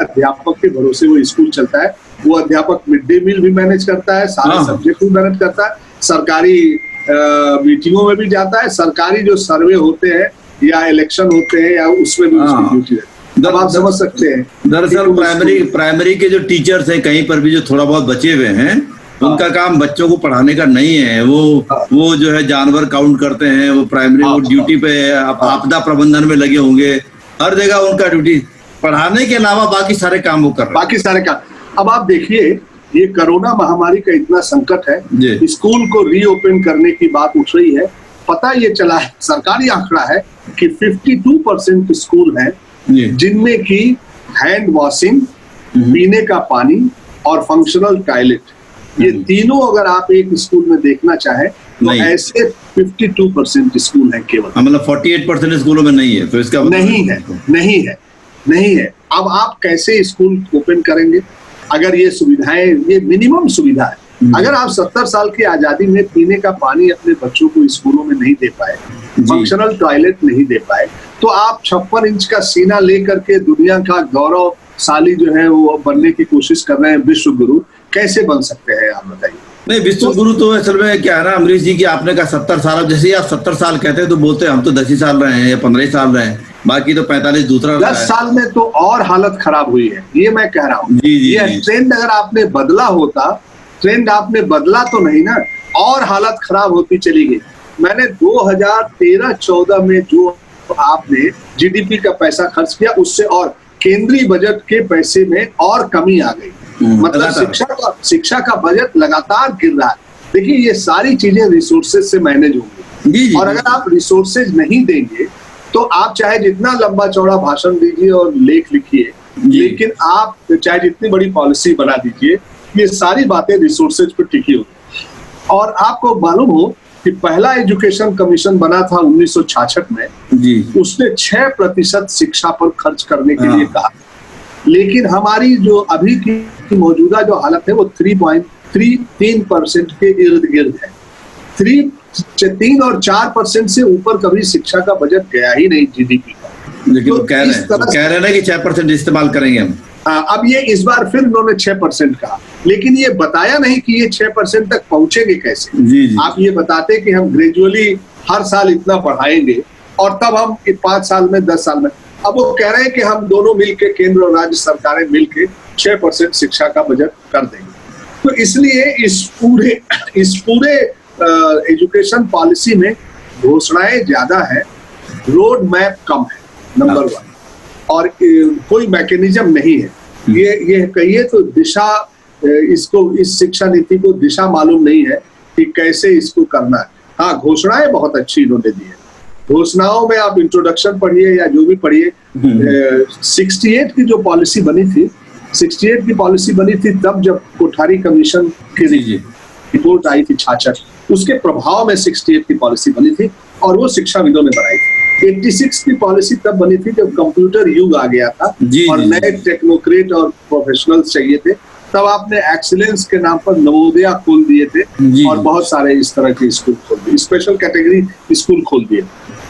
अध्यापक के भरोसे वो स्कूल चलता है। वो अध्यापक मिड डे मील भी मैनेज करता है, सारे सब्जेक्ट भी मैनेज करता है, सरकारी मीटिंगों में भी जाता है, सरकारी जो सर्वे होते हैं या इलेक्शन होते हैं या उसमें भी उसकी ड्यूटी है। तब आप समझ सकते हैं।
दरअसल प्राइमरी के जो टीचर्स हैं कहीं पर भी जो थोड़ा बहुत बचे हुए हैं, उनका काम बच्चों को पढ़ाने का नहीं है। वो जो है जानवर काउंट करते हैं, वो प्राइमरी वो ड्यूटी पे आपदा प्रबंधन में लगे होंगे, हर जगह उनका ड्यूटी पढ़ाने के अलावा बाकी सारे काम वो कर रहे हैं।
बाकी सारे काम। अब आप देखिए, ये कोरोना महामारी का इतना संकट है, स्कूल को रीओपन करने की बात उठ रही है। पता ये चला है, सरकारी आंकड़ा है कि 52% स्कूल हैं जिनमें की हैंड वॉशिंग, पीने का पानी और फंक्शनल टॉयलेट, ये तीनों अगर आप एक स्कूल में देखना चाहें तो ऐसे 52% स्कूल हैं केवल।
मतलब 48% स्कूलों में नहीं है, तो इसका
नहीं है। अब आप कैसे स्कूल ओपन करेंगे अगर ये सुविधाएं, ये मिनिमम सुविधा है। अगर आप 70 साल की आजादी में पीने का पानी अपने बच्चों को स्कूलों में नहीं दे पाए, फंक्शनल टॉयलेट नहीं दे पाए, तो आप 56 इंच का सीना लेकर के दुनिया का गौरवशाली जो है वो बनने की कोशिश कर रहे हैं, विश्व गुरु कैसे बन सकते हैं, आप बताइए।
नहीं, विश्व गुरु तो असल में क्या है ना अमरीश जी, की आपने कहा 70 साल, जैसे ही आप 70 साल कहते हैं तो बोलते हैं हम तो 10 ही साल रहे हैं या 15 ही साल रहे हैं, बाकी तो 45 दूसरा
10 साल में तो और हालत खराब हुई है, ये मैं कह रहा हूँ। ये ट्रेंड अगर आपने बदला होता, ट्रेंड आपने बदला तो नहीं ना, और हालत खराब होती चली गई। मैंने 2013-14 में जो आपने जीडीपी का पैसा खर्च किया, उससे और केंद्रीय बजट के पैसे में और कमी आ गई। मतलब शिक्षा का बजट लगातार गिर रहा है। देखिए, ये सारी चीजें रिसोर्सेज से मैनेज होंगी, और अगर आप रिसोर्सेज नहीं देंगे तो आप चाहे जितना लंबा चौड़ा भाषण दीजिए और लेख लिखिए, लेकिन आप चाहे जितनी बड़ी पॉलिसी बना दीजिए, ये सारी बातें रिसोर्सेज पर टिकी होगी। और आपको मालूम हो कि पहला एजुकेशन कमीशन बना था 1966 में, उसने 6% शिक्षा पर खर्च करने के लिए कहा, लेकिन हमारी जो अभी की मौजूदा जो हालत है वो 3% के इर्द गिर्द है। 3 और 4% से ऊपर कभी शिक्षा का बजट गया ही नहीं जीडीपी का।
लेकिन तो कह रहे हैं कि 6% इस्तेमाल करेंगे हम।
अब ये इस बार फिर उन्होंने 6% कहा, लेकिन ये बताया नहीं कि ये 6% तक पहुंचेंगे कैसे। आप ये बताते कि हम ग्रेजुअली हर साल इतना बढ़ाएंगे और तब हम 5 साल में 10 साल में, अब वो कह रहे हैं कि हम दोनों मिलके, केंद्र और राज्य सरकारें मिलके 6% शिक्षा का बजट कर देंगे। तो इसलिए इस पूरे एजुकेशन पॉलिसी में घोषणाएं ज्यादा है, रोड मैप कम है, नंबर 1, और कोई मैकेनिज्म नहीं है। ये कहिए तो दिशा, इसको, इस शिक्षा नीति को दिशा मालूम नहीं है कि कैसे इसको करना है। हाँ, घोषणाएं बहुत अच्छी इन्होंने दी है। घोषणाओं में आप इंट्रोडक्शन पढ़िए या जो भी पढ़िए, 68 की जो पॉलिसी बनी थी, 68 की पॉलिसी बनी थी तब जब कोठारी कमीशन की रिपोर्ट आई थी 66, उसके प्रभाव में 68 की पॉलिसी बनी थी और वो शिक्षाविदों ने बनाई थी। 86 की पॉलिसी तब बनी थी जब कंप्यूटर युग आ गया था और नए टेक्नोक्रेट और प्रोफेशनल्स चाहिए थे, तब आपने एक्सीलेंस के नाम पर नवोदया खोल दिए थे और बहुत सारे इस तरह के स्कूल खोल दिए, स्पेशल कैटेगरी स्कूल खोल दिए।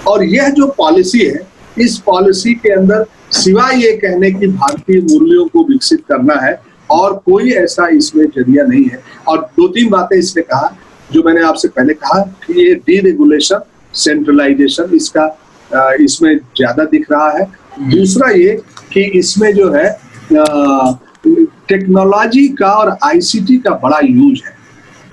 और यह जो पॉलिसी है, इस पॉलिसी के अंदर सिवाय ये कहने की भारतीय मूल्यों को विकसित करना है और कोई ऐसा इसमें जरिया नहीं है। और 2-3 बातें इसने कहा जो मैंने आपसे पहले कहा कि ये डीरेगुलेशन, सेंट्रलाइजेशन इसमें ज्यादा दिख रहा है। दूसरा ये कि इसमें जो है टेक्नोलॉजी का और आईसीटी का बड़ा यूज है,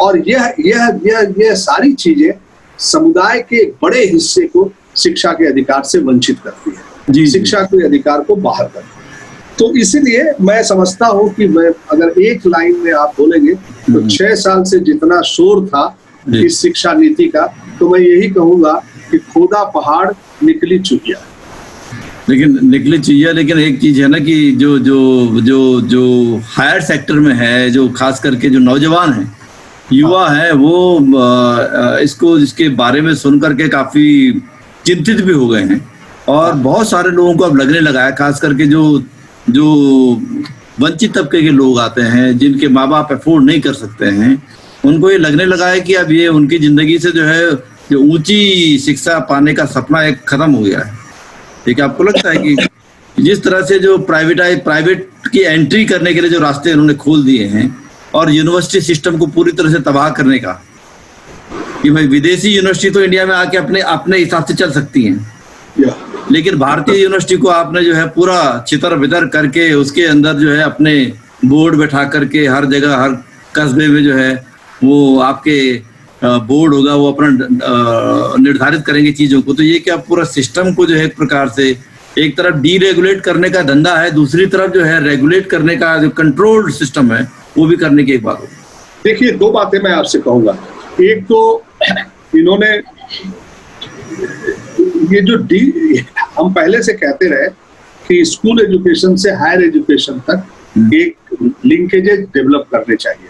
और यह सारी चीजें समुदाय के बड़े हिस्से को शिक्षा के अधिकार से वंचित करती है, शिक्षा के अधिकार को बाहर करती है। तो इसीलिए मैं समझता हूँ कि मैं अगर एक लाइन में आप बोलेंगे तो 6 साल से जितना शोर था इस शिक्षा नीति का, तो मैं यही कहूंगा कि खोदा पहाड़ निकली चुहिया।
लेकिन एक चीज है ना कि जो हायर सेक्टर में है, जो खास करके जो नौजवान है, युवा है, वो इसके बारे में सुन करके काफी चिंतित भी हो गए हैं और बहुत सारे लोगों को अब लगने लगा है, खास करके जो वंचित तबके के लोग आते हैं, जिनके माँ बाप अफोर्ड नहीं कर सकते हैं, उनको ये लगने लगा है कि अब ये उनकी जिंदगी से जो है जो ऊंची शिक्षा पाने का सपना एक खत्म हो गया है। ठीक है, आपको लगता है कि जिस तरह से जो प्राइवेट की एंट्री करने के लिए जो रास्ते उन्होंने खोल दिए हैं और यूनिवर्सिटी सिस्टम को पूरी तरह से तबाह करने का, कि भाई विदेशी यूनिवर्सिटी तो इंडिया में आके अपने हिसाब से चल सकती हैं, लेकिन भारतीय यूनिवर्सिटी को आपने जो है पूरा चितर बितर करके उसके अंदर जो है अपने बोर्ड बैठा करके हर जगह हर कस्बे में जो है वो आपके बोर्ड होगा, वो अपना निर्धारित करेंगे चीजों को। तो ये क्या पूरा सिस्टम को जो है एक प्रकार से एक तरफ डीरेगुलेट करने का धंधा है, दूसरी तरफ जो है रेगुलेट करने का जो कंट्रोल्ड सिस्टम है वो भी करने की एक बात होगी।
देखिए, दो बातें मैं आपसे कहूंगा। एक तो इन्होंने ये जो हम पहले से कहते रहे कि स्कूल एजुकेशन से हायर एजुकेशन तक एक लिंकेजेस डेवलप करने चाहिए,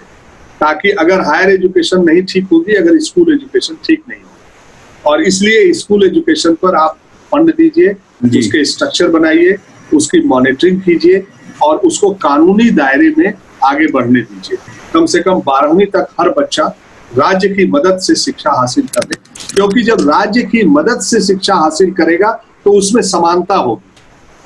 ताकि अगर हायर एजुकेशन नहीं ठीक होगी अगर स्कूल एजुकेशन ठीक नहीं होगी। और इसलिए स्कूल एजुकेशन पर आप फंड दीजिए, उसके स्ट्रक्चर बनाइए, उसकी मॉनिटरिंग कीजिए और उसको कानूनी दायरे में आगे बढ़ने दीजिए। कम से कम 12वीं तक हर बच्चा राज्य की मदद से शिक्षा हासिल कर ले, क्योंकि जब राज्य की मदद से शिक्षा हासिल करेगा तो उसमें समानता होगी।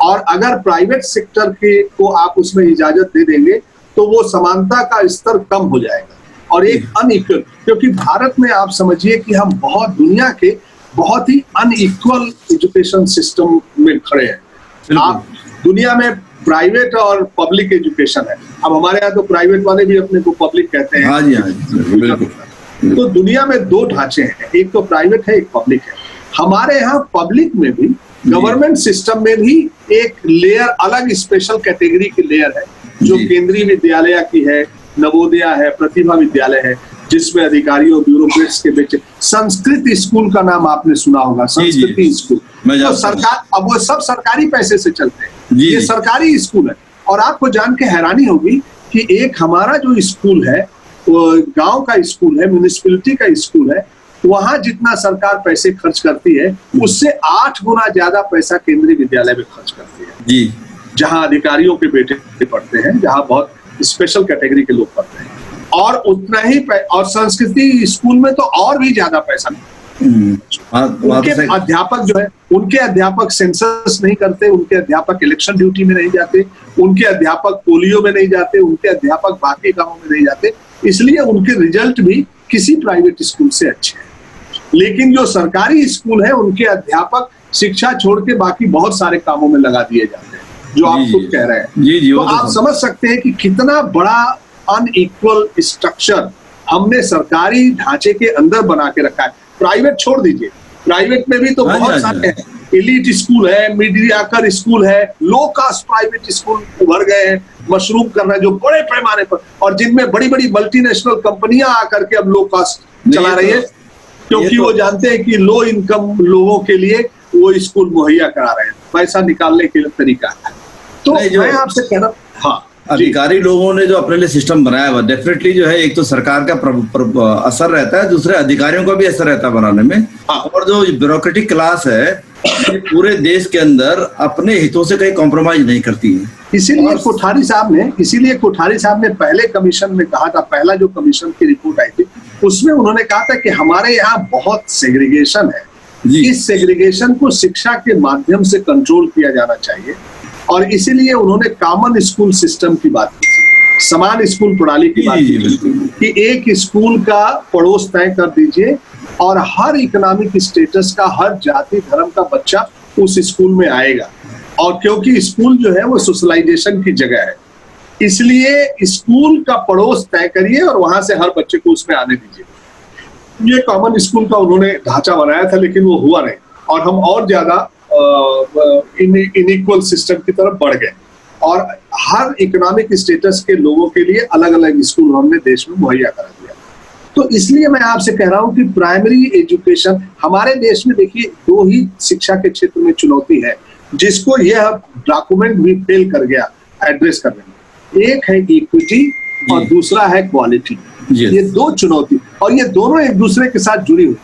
और अगर प्राइवेट सेक्टर के को आप उसमें इजाजत दे देंगे तो वो समानता का स्तर कम हो जाएगा और एक अनइक्वल, क्योंकि भारत में आप समझिए कि हम दुनिया के बहुत ही अनइक्वल एजुकेशन सिस्टम में खड़े हैं। आप दुनिया में प्राइवेट और पब्लिक एजुकेशन है। अब हमारे यहाँ तो प्राइवेट वाले भी अपने को पब्लिक कहते हैं।
हाँ जी, हाँ जी, बिल्कुल।
तो दुनिया में दो ढांचे हैं, एक तो प्राइवेट है, एक पब्लिक है। हमारे यहाँ पब्लिक में भी, गवर्नमेंट सिस्टम में भी एक लेयर, अलग स्पेशल कैटेगरी की लेयर है जो केंद्रीय विद्यालय की है, नवोदय है, प्रतिभा विद्यालय है, जिसमें अधिकारियों ब्यूरोक्रेट्स के बीच संस्कृत स्कूल का नाम आपने सुना होगा, संस्कृति स्कूल। तो सरकार, अब वो सब सरकारी पैसे से चलते हैं, ये सरकारी स्कूल है। और आपको जान के हैरानी होगी कि एक हमारा जो स्कूल है वो गांव का स्कूल है, म्युनिसिपैलिटी का स्कूल है, वहां जितना सरकार पैसे खर्च करती है उससे 8 गुना ज्यादा पैसा केंद्रीय विद्यालय में खर्च करती है जी, जहां अधिकारियों के बेटे पढ़ते हैं, जहां बहुत स्पेशल कैटेगरी के लोग पढ़ते हैं। और उतना ही और संस्कृति स्कूल में तो और भी ज्यादा पैसा उनके अध्यापक जो है, उनके अध्यापक सेंसस नहीं करते, उनके अध्यापक इलेक्शन ड्यूटी में नहीं जाते, उनके अध्यापक पोलियो में नहीं जाते, उनके अध्यापक बाकी कामों में नहीं जाते, इसलिए उनके रिजल्ट भी किसी प्राइवेट स्कूल से अच्छे हैं। लेकिन जो सरकारी स्कूल है उनके अध्यापक शिक्षा छोड़ के बाकी बहुत सारे कामों में लगा दिए जाते हैं, जो आप खुद कह रहे हैं। तो आप समझ सकते हैं कि कितना बड़ा अनइक्वल स्ट्रक्चर हमने सरकारी ढांचे के अंदर बना के रखा है। प्राइवेट छोड़ दीजिए, प्राइवेट में भी तो बहुत सारे हैं, एलीट स्कूल है, मीडियाकर स्कूल है, लो कास्ट प्राइवेट स्कूल उभर गए हैं, मशरूम कर रहे हैं जो बड़े पैमाने पर, और जिनमें बड़ी बड़ी मल्टीनेशनल कंपनियां आकर के अब लो कास्ट चला रही है, क्योंकि वो जानते हैं कि लो इनकम लोगों के लिए वो स्कूल मुहैया करा रहे हैं, पैसा निकालने के तरीका है। तो मैं आपसे कहना, हाँ,
अधिकारी लोगों ने जो अपने लिए सिस्टम बनाया हुआ, डेफिनेटली जो है एक तो सरकार का असर रहता है, दूसरे अधिकारियों का भी असर रहता है बनाने में। और जो ब्यूरोक्रेटिक क्लास है पूरे देश के अंदर अपने हितों से कहीं कॉम्प्रोमाइज नहीं करती है।
इसीलिए कोठारी साहब ने पहले कमीशन में कहा था, पहला जो कमीशन की रिपोर्ट आई थी उसमें उन्होंने कहा था कि हमारे यहाँ बहुत सेग्रीगेशन है, इस सेग्रीगेशन को शिक्षा के माध्यम से कंट्रोल किया जाना चाहिए। और इसीलिए उन्होंने कॉमन स्कूल सिस्टम की बात की, समान स्कूल प्रणाली की बात की कि एक स्कूल का पड़ोस तय कर दीजिए और हर इकोनॉमिक स्टेटस का, हर जाति धर्म का बच्चा उस स्कूल में आएगा। और क्योंकि स्कूल जो है वो सोशलाइजेशन की जगह है, इसलिए स्कूल का पड़ोस तय करिए और वहां से हर बच्चे को उसमें आने दीजिए। ये कॉमन स्कूल का उन्होंने ढांचा बनाया था, लेकिन वो हुआ नहीं और हम और ज्यादा इनइक्वल सिस्टम की तरफ बढ़ गए और हर इकोनॉमिक स्टेटस के लोगों के लिए अलग अलग स्कूल हमने देश में मुहैया करा दिया। तो इसलिए मैं आपसे कह रहा हूं कि प्राइमरी एजुकेशन हमारे देश में, देखिए, दो ही शिक्षा के क्षेत्र में चुनौती है जिसको यह डॉक्यूमेंट भी फेल कर गया एड्रेस करने में। एक है इक्विटी और दूसरा है क्वालिटी। ये दो चुनौती, और ये दोनों एक दूसरे के साथ जुड़ी हुई।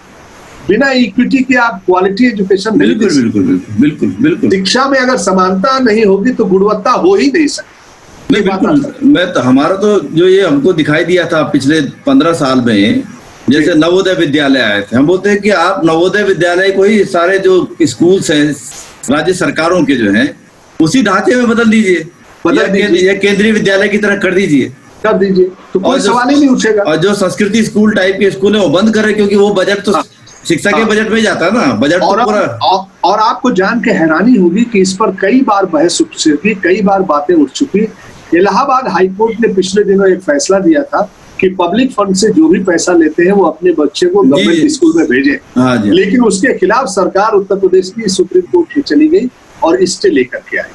बिना इक्विटी के आप क्वालिटी एजुकेशन नहीं दे सकते। बिल्कुल। शिक्षा में अगर समानता नहीं होगी तो गुणवत्ता हो ही नहीं सकती।
मैं तो हमारा तो जो ये हमको दिखाई दिया था पिछले 15 साल में जैसे नवोदय विद्यालय आए थे, हम बोलते हैं कि आप नवोदय विद्यालय को ही सारे जो स्कूल्स हैं राज्य सरकारों के जो हैं उसी ढांचे में बदल दीजिए, या केंद्रीय विद्यालय की तरह कर दीजिए,
तो कोई सवाल ही नहीं उठेगा।
और जो संस्कृति स्कूल टाइप के स्कूल है वो बंद करें, क्योंकि वो बजट तो शिक्षा के बजट में जाता है ना, बजट तो पूरा।
और आपको जान के हैरानी होगी कि इस पर कई बार बहस उठ चुकी, कई बार बातें उठ चुकी। इलाहाबाद हाईकोर्ट ने पिछले दिनों एक फैसला दिया था कि पब्लिक फंड से जो भी पैसा लेते हैं वो अपने बच्चे को गवर्नमेंट स्कूल में भेजें, लेकिन उसके खिलाफ सरकार उत्तर प्रदेश की सुप्रीम कोर्ट में चली गई और स्टे लेकर के आई।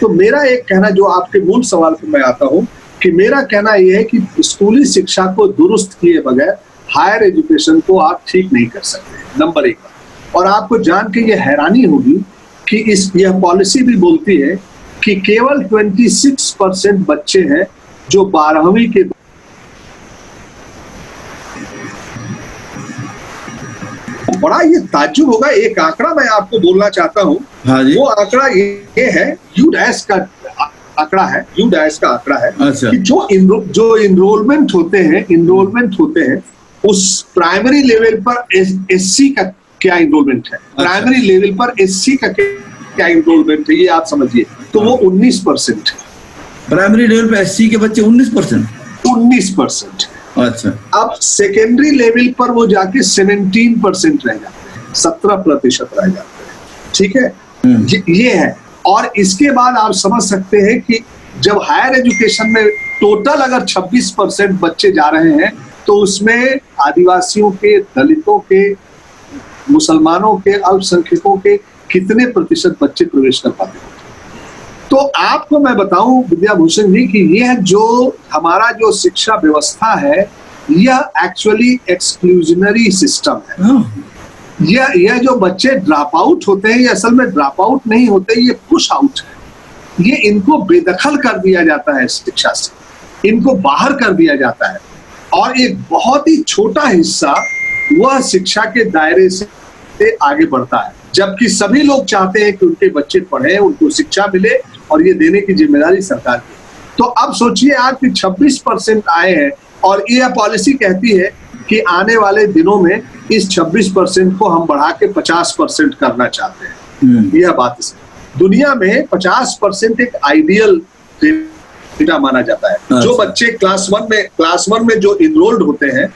तो मेरा एक कहना, जो आपके मूल सवाल पर मैं आता हूँ, कि मेरा कहना यह है कि स्कूली शिक्षा को दुरुस्त किए बगैर हायर एजुकेशन को आप ठीक नहीं कर सकते, नंबर 1। और आपको जान के ये हैरानी होगी कि यह पॉलिसी भी बोलती है कि केवल 26% बच्चे हैं जो 12वीं के बड़ा ये ताज्जुब होगा। एक आंकड़ा मैं आपको बोलना चाहता हूँ, वो आंकड़ा ये है, यूडैश का आंकड़ा है,
अच्छा।
कि जो इनरोलमेंट होते हैं उस प्राइमरी लेवल पर एससी का क्या इनरोलमेंट है, प्राइमरी लेवल पर एससी का क्या इनरोलमेंट है, ये आप समझिए, तो वो 19% है।
प्राइमरी लेवल पर एससी के बच्चे 19%। अच्छा।
अब सेकेंडरी लेवल पर वो जाके 17% रह जाते हैं, 17% रह जाते हैं, ठीक है। ये है। और इसके बाद आप समझ सकते हैं कि जब हायर एजुकेशन में टोटल अगर 26% बच्चे जा रहे हैं, तो उसमें आदिवासियों के, दलितों के, मुसलमानों के, अल्पसंख्यकों के कितने प्रतिशत बच्चे प्रवेश कर पाते हैं। तो आपको मैं बताऊं विद्याभूषण जी कि यह जो हमारा जो शिक्षा व्यवस्था है, यह एक्चुअली एक्सक्लूजनरी सिस्टम है। यह जो बच्चे ड्रॉप आउट होते हैं, ये असल में ड्रॉप आउट नहीं होते, ये पुश आउट है। ये इनको बेदखल कर दिया जाता है शिक्षा से, इनको बाहर कर दिया जाता है, और एक बहुत ही छोटा हिस्सा वह शिक्षा के दायरे से आगे बढ़ता है, जबकि सभी लोग चाहते हैं कि उनके बच्चे पढ़े, उनको शिक्षा मिले, और ये देने की जिम्मेदारी सरकार की। तो अब सोचिए आप कि 26% आए हैं, और यह पॉलिसी कहती है कि आने वाले दिनों में इस 26% को हम बढ़ा के 50% करना चाहते हैं। यह बात है। दुनिया में 50% एक आइडियल डेटा माना जाता है। जो बच्चे क्लास वन में जो इनरोल्ड होते हैं,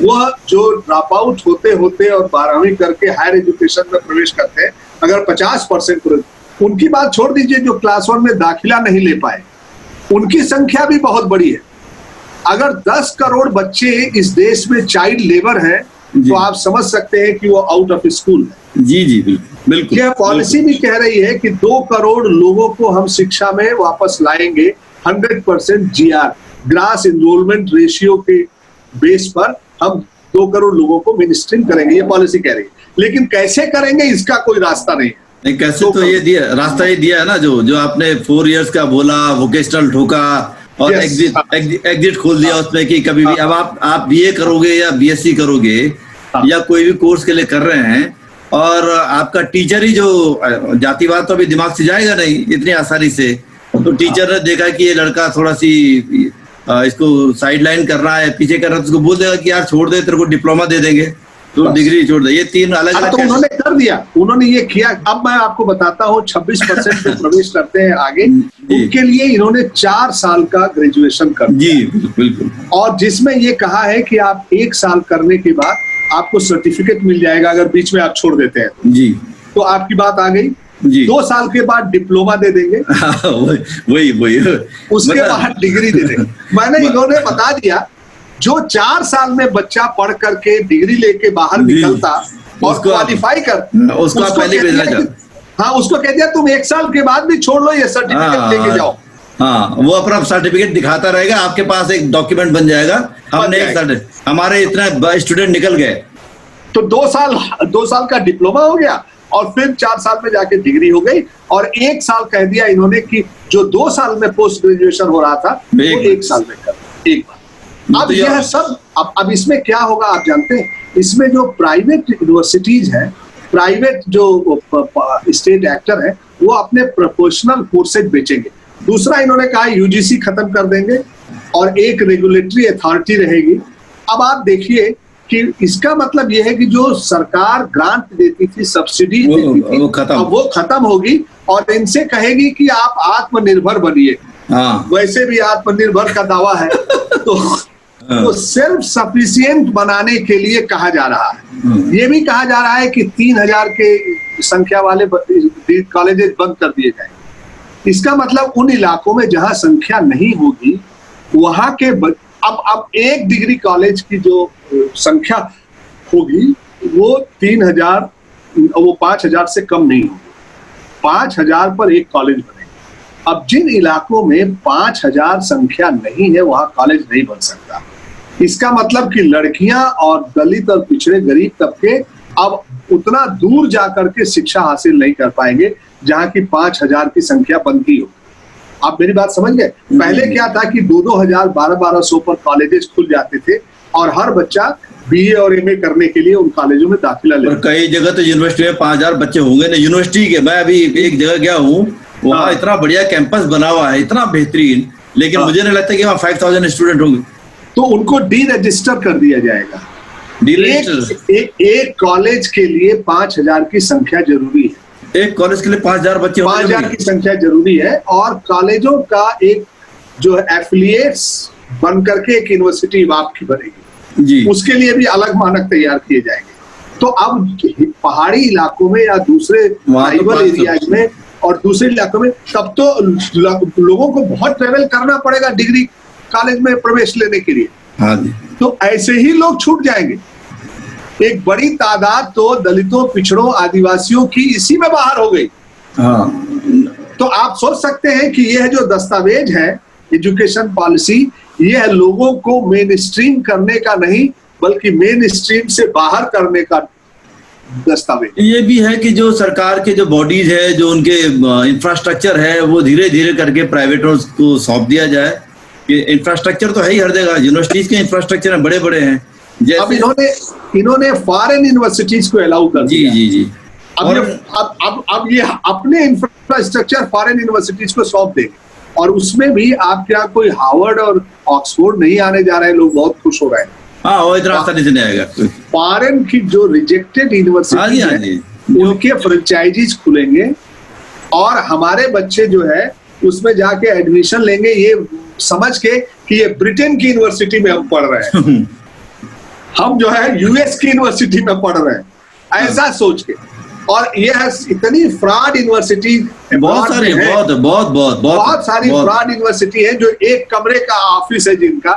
वह जो ड्रॉप आउट होते और 12वीं करके हायर एजुकेशन में प्रवेश करते हैं, अगर 50%, उनकी बात छोड़ दीजिए, जो क्लास 1 में दाखिला नहीं ले पाए, उनकी संख्या भी बहुत बड़ी है। अगर 10 करोड़ बच्चे इस देश में चाइल्ड लेबर हैं, तो आप समझ सकते हैं कि वो आउट ऑफ स्कूल है।
जी बिल्कुल।
यह पॉलिसी भी कह रही है कि 2 करोड़ लोगों को हम शिक्षा में वापस लाएंगे, 100% GR, ग्रास एनरोलमेंट रेशियो के बेस पर हम 2 करोड़ लोगों को मिनिस्ट्रिंग करेंगे, ये पॉलिसी कह रही है। लेकिन कैसे करेंगे, इसका कोई रास्ता नहीं है।
कैसे तो रास्ता ये दिया है ना, जो आपने 4 इयर्स का बोला, वोकेशनल ठोका, और एग्जिट खोल दिया उसमें कि कभी भी अब आप BA करोगे या BSc करोगे या कोई भी कोर्स के लिए कर रहे हैं, और आपका टीचर ही जो जातिवाद तो अभी दिमाग से जाएगा नहीं इतनी आसानी से, तो टीचर ने देखा कि ये लड़का थोड़ा सी इसको साइडलाइन कर रहा है, पीछे कर रहा है, तो उसको बोल देगा कि यार छोड़ दे, तेरे को डिप्लोमा दे देंगे, तो डिग्री छोड़ दे। ये 3 अलग
तो उन्होंने कर दिया, उन्होंने ये किया। अब मैं आपको बताता हूँ, 26% जो प्रवेश करते हैं आगे, उनके लिए इन्होंने 4 साल का ग्रेजुएशन कर दिया।
जी बिल्कुल।
और जिसमें ये कहा है कि आप 1 साल करने के बाद आपको सर्टिफिकेट मिल जाएगा, अगर बीच में आप छोड़ देते हैं
जी।
तो आपकी बात आ गई। 2 साल के बाद डिप्लोमा दे देंगे,
वही
उसके बाद डिग्री दे देंगे। मैंने इन्होंने बता दिया, जो 4 साल में बच्चा पढ़ करके डिग्री लेके बाहर निकलता और क्वालिफाई कर,
उसको पहले भेजना
हाँ, उसको कह दिया तुम 1 साल के बाद भी छोड़ लो, ये सर्टिफिकेट लेके जाओ।
हाँ, वो अपना सर्टिफिकेट दिखाता रहेगा, आपके पास एक डॉक्यूमेंट बन जाएगा, हमने हमारे इतना स्टूडेंट निकल गए।
तो 2 साल का डिप्लोमा हो गया, और फिर 4 साल में जाके डिग्री हो गई, और 1 साल कह दिया इन्होंने कि जो 2 साल में पोस्ट ग्रेजुएशन हो रहा था, वो 1 साल में कर, एक बार। अब यह सब, अब इसमें क्या होगा आप जानते हैं, इसमें जो प्राइवेट यूनिवर्सिटीज हैं, प्राइवेट जो स्टेट एक्टर है, वो अपने प्रोपोर्शनल कोर्सेज बेचेंगे। दूसरा इन्होंने कहा UGC खत्म कर देंगे और एक रेगुलेटरी अथॉरिटी रहेगी। अब आप देखिए कि इसका मतलब यह है कि जो सरकार ग्रांट देती थी, सब्सिडी देती थी, अब वो खत्म होगी और इनसे कहेगी कि आप आत्मनिर्भर बनिए। वैसे भी आत्मनिर्भर का दावा है तो सेल्फ सफिशिएंट बनाने के लिए कहा जा रहा है। ये भी कहा जा रहा है कि 3000 के संख्या वाले कॉलेजेस बंद कर दिए जाएंगे। इसका मतलब उन इलाकों में जहां संख्या नहीं होगी वहां के अब 1 डिग्री कॉलेज की जो संख्या होगी वो 3000, वो 5000 से कम नहीं होगी। 5000 पर एक कॉलेज बनेगा। अब जिन इलाकों में 5000 संख्या नहीं है वहां कॉलेज नहीं बन सकता। इसका मतलब कि लड़कियां और दलित और पिछड़े गरीब तबके अब उतना दूर जाकर के शिक्षा हासिल नहीं कर पाएंगे जहां की 5000 की संख्या बनती हो। आप मेरी बात समझ गए? पहले क्या था कि 2-2000, 1200 पर कॉलेजेस खुल जाते थे और हर बच्चा बीए और एमए करने के लिए उन कॉलेजों में दाखिला ले।
कई जगह तो यूनिवर्सिटी में 5000 बच्चे होंगे ना यूनिवर्सिटी के। मैं अभी एक जगह गया हूँ, वहाँ इतना बढ़िया कैंपस बना हुआ है, इतना बेहतरीन, लेकिन मुझे नहीं लगता कि वहाँ 5000 स्टूडेंट होंगे।
तो उनको डी रजिस्टर कर दिया जाएगा। एक कॉलेज के लिए 5000 की संख्या जरूरी है।
एक कॉलेज के लिए 5000 बच्चे,
5000 की संख्या जरूरी है। और कॉलेजों का एक जो है एफिलिएट्स बन करके एक यूनिवर्सिटी आपकी बनेगी जी, उसके लिए भी अलग मानक तैयार किए जाएंगे। तो अब पहाड़ी इलाकों में या दूसरे ट्राइबल एरियाज में और दूसरे इलाकों में तब तो लोगों को बहुत ट्रेवल करना पड़ेगा डिग्री कॉलेज में प्रवेश लेने के लिए।
हाँ जी।
तो ऐसे ही लोग छूट जाएंगे। एक बड़ी तादाद तो दलितों, पिछड़ों, आदिवासियों की इसी में बाहर हो गई। तो आप सोच सकते हैं कि यह जो दस्तावेज है एजुकेशन पॉलिसी, यह लोगों को मेन स्ट्रीम करने का नहीं बल्कि मेन स्ट्रीम से बाहर करने का दस्तावेज।
ये भी है कि जो सरकार के जो बॉडीज है, जो उनके इंफ्रास्ट्रक्चर है, वो धीरे धीरे करके प्राइवेटों को सौंप दिया जाए। कि इंफ्रास्ट्रक्चर तो है ही हर जगह, यूनिवर्सिटीज के इंफ्रास्ट्रक्चर बड़े बड़े हैं।
अब इन्होंने फॉरेन यूनिवर्सिटीज को अलाउ कर दिया।
जी जी जी।
अब ये अपने इंफ्रास्ट्रक्चर फॉरेन यूनिवर्सिटीज को सौंप देंगे और उसमें भी आप क्या कोई हार्वर्ड और ऑक्सफोर्ड नहीं आने जा रहे हैं। लोग बहुत खुश हो रहे हैं।
हाँ, वो इतना आसानी से नहीं आएगा।
फॉरेन की जो रिजेक्टेड यूनिवर्सिटी है उनके फ्रेंचाइजीज खुलेंगे और हमारे बच्चे जो है उसमें जाके एडमिशन लेंगे ये समझ के कि ये ब्रिटेन की यूनिवर्सिटी में हम पढ़ रहे हैं, हम जो है यूएस की यूनिवर्सिटी में पढ़ रहे हैं, ऐसा सोच के। और ये इतनी फ्रॉड यूनिवर्सिटी
बहुत सारी
फ्रॉड यूनिवर्सिटी है जो एक कमरे का ऑफिस है जिनका,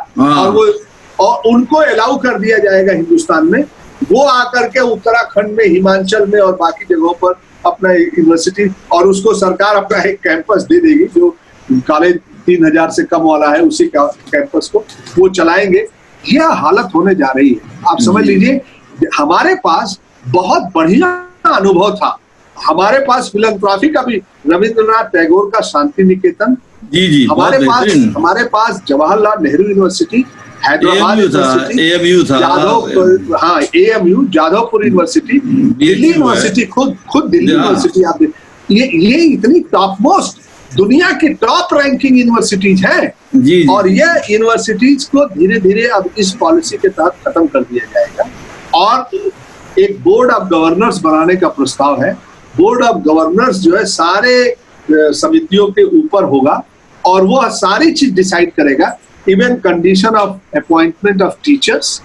और उनको अलाउ कर दिया जाएगा हिंदुस्तान में। वो आकर के उत्तराखंड में, हिमाचल में और बाकी जगहों पर अपना यूनिवर्सिटी, और उसको सरकार अपना एक कैंपस दे देगी जो कॉलेज 3000 से कम वाला है, उसी कैंपस को वो चलाएंगे। यह हालत होने जा रही है। आप समझ लीजिए, हमारे पास बहुत बढ़िया अनुभव था। हमारे पास फिलैंथ्रोपी का भी, रविंद्रनाथ टैगोर का शांति निकेतन,
जी जी,
हमारे पास Jawaharlal Nehru university, Hyderabad university,
AMU था,
हाँ AMU, Jadavpur university, Delhi university, खुद दिल्ली यूनिवर्सिटी। आप ये इतनी टॉप मोस्ट दुनिया की टॉप रैंकिंग यूनिवर्सिटीज हैं। और ये यूनिवर्सिटीज को धीरे धीरे अब इस पॉलिसी के तहत खत्म कर दिया जाएगा और एक बोर्ड ऑफ गवर्नर्स बनाने का प्रस्ताव है। बोर्ड ऑफ गवर्नर्स जो है सारे समितियों के ऊपर होगा और वो सारी चीज डिसाइड करेगा, even condition of appointment of teachers,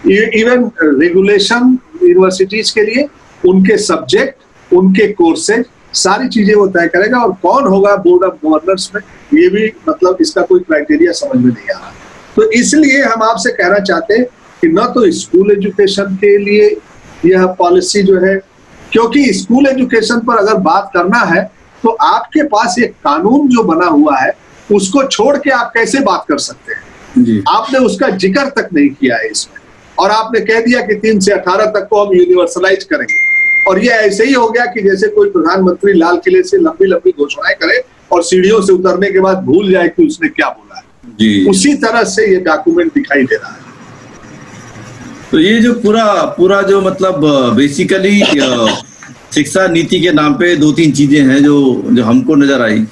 even regulation universities के लिए, उनके सब्जेक्ट, उनके कोर्सेज, सारी चीजें वो तय करेगा। और कौन होगा बोर्ड ऑफ गवर्नर्स में, ये भी मतलब इसका कोई क्राइटेरिया समझ में नहीं आ रहा। तो इसलिए हम आपसे कहना चाहते हैं कि न तो स्कूल एजुकेशन के लिए यह पॉलिसी जो है, क्योंकि स्कूल एजुकेशन पर अगर बात करना है तो आपके पास एक कानून जो बना हुआ है उसको छोड़ के आप कैसे बात कर सकते हैं जी। आपने उसका जिक्र तक नहीं किया है इसमें, और आपने कह दिया कि 3 से 18 तक को हम यूनिवर्सलाइज करेंगे। और ये ऐसे ही हो गया कि जैसे कोई प्रधानमंत्री लाल किले से लंबी लंबी घोषणाएं करे और सीढ़ियों से उतरने के बाद भूल जाए कि उसने क्या बोला है जी। उसी तरह से ये डॉक्यूमेंट दिखाई दे रहा है।
तो ये जो पूरा जो मतलब बेसिकली शिक्षा नीति के नाम पे 2-3 चीजें हैं जो हमको नजर आई,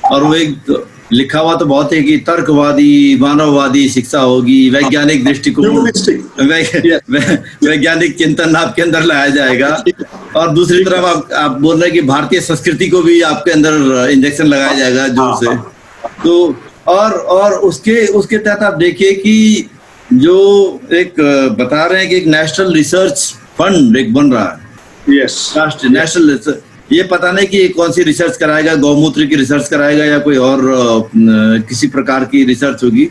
और वो एक लिखा हुआ तो बहुत है कि तर्कवादी मानववादी शिक्षा होगी, वैज्ञानिक दृष्टिकोण, वैज्ञानिक चिंतन आपके अंदर लाया जाएगा, और दूसरी तरफ आप बोल रहे हैं कि भारतीय संस्कृति को भी आपके अंदर इंजेक्शन लगाया जाएगा जोर से। तो और उसके तहत आप देखिए कि जो एक बता रहे हैं कि एक नेशनल रिसर्च फंड एक बन रहा है।
यस,
राष्ट्रीय नेशनल रिसर्च, ये पता नहीं कि कौन सी रिसर्च कराएगा, गौमूत्र की रिसर्च कराएगा या कोई और किसी प्रकार की रिसर्च होगी,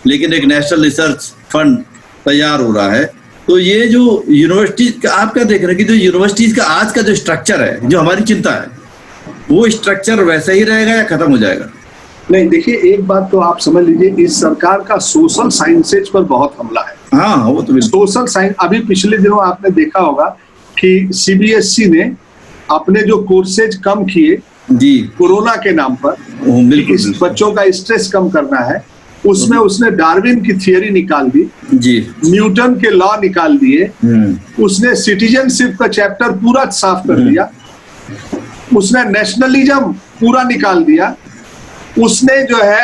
लेकिन एक नेशनल रिसर्च फंड तैयार हो रहा है। तो ये जो यूनिवर्सिटी का आप क्या देख रहे हैं कि जो यूनिवर्सिटीज का आज का जो स्ट्रक्चर है, जो हमारी चिंता है, वो स्ट्रक्चर वैसा ही रहेगा या खत्म हो जाएगा?
नहीं, देखिए एक बात तो आप समझ लीजिए, इस सरकार का सोशल साइंसेज पर बहुत हमला है।
हाँ, वो तो
सोशल साइंस, अभी पिछले दिनों आपने देखा होगा कि सीबीएसई ने अपने जो कोर्सेज कम किए
जी
कोरोना के नाम पर,
बिल्कुल
बच्चों का स्ट्रेस कम करना है, उसमें उसने डार्विन की थियरी निकाल दी
जी,
न्यूटन के लॉ निकाल दिए, उसने सिटीजनशिप का चैप्टर पूरा साफ कर दिया, उसने नेशनलिज्म पूरा निकाल दिया, उसने जो है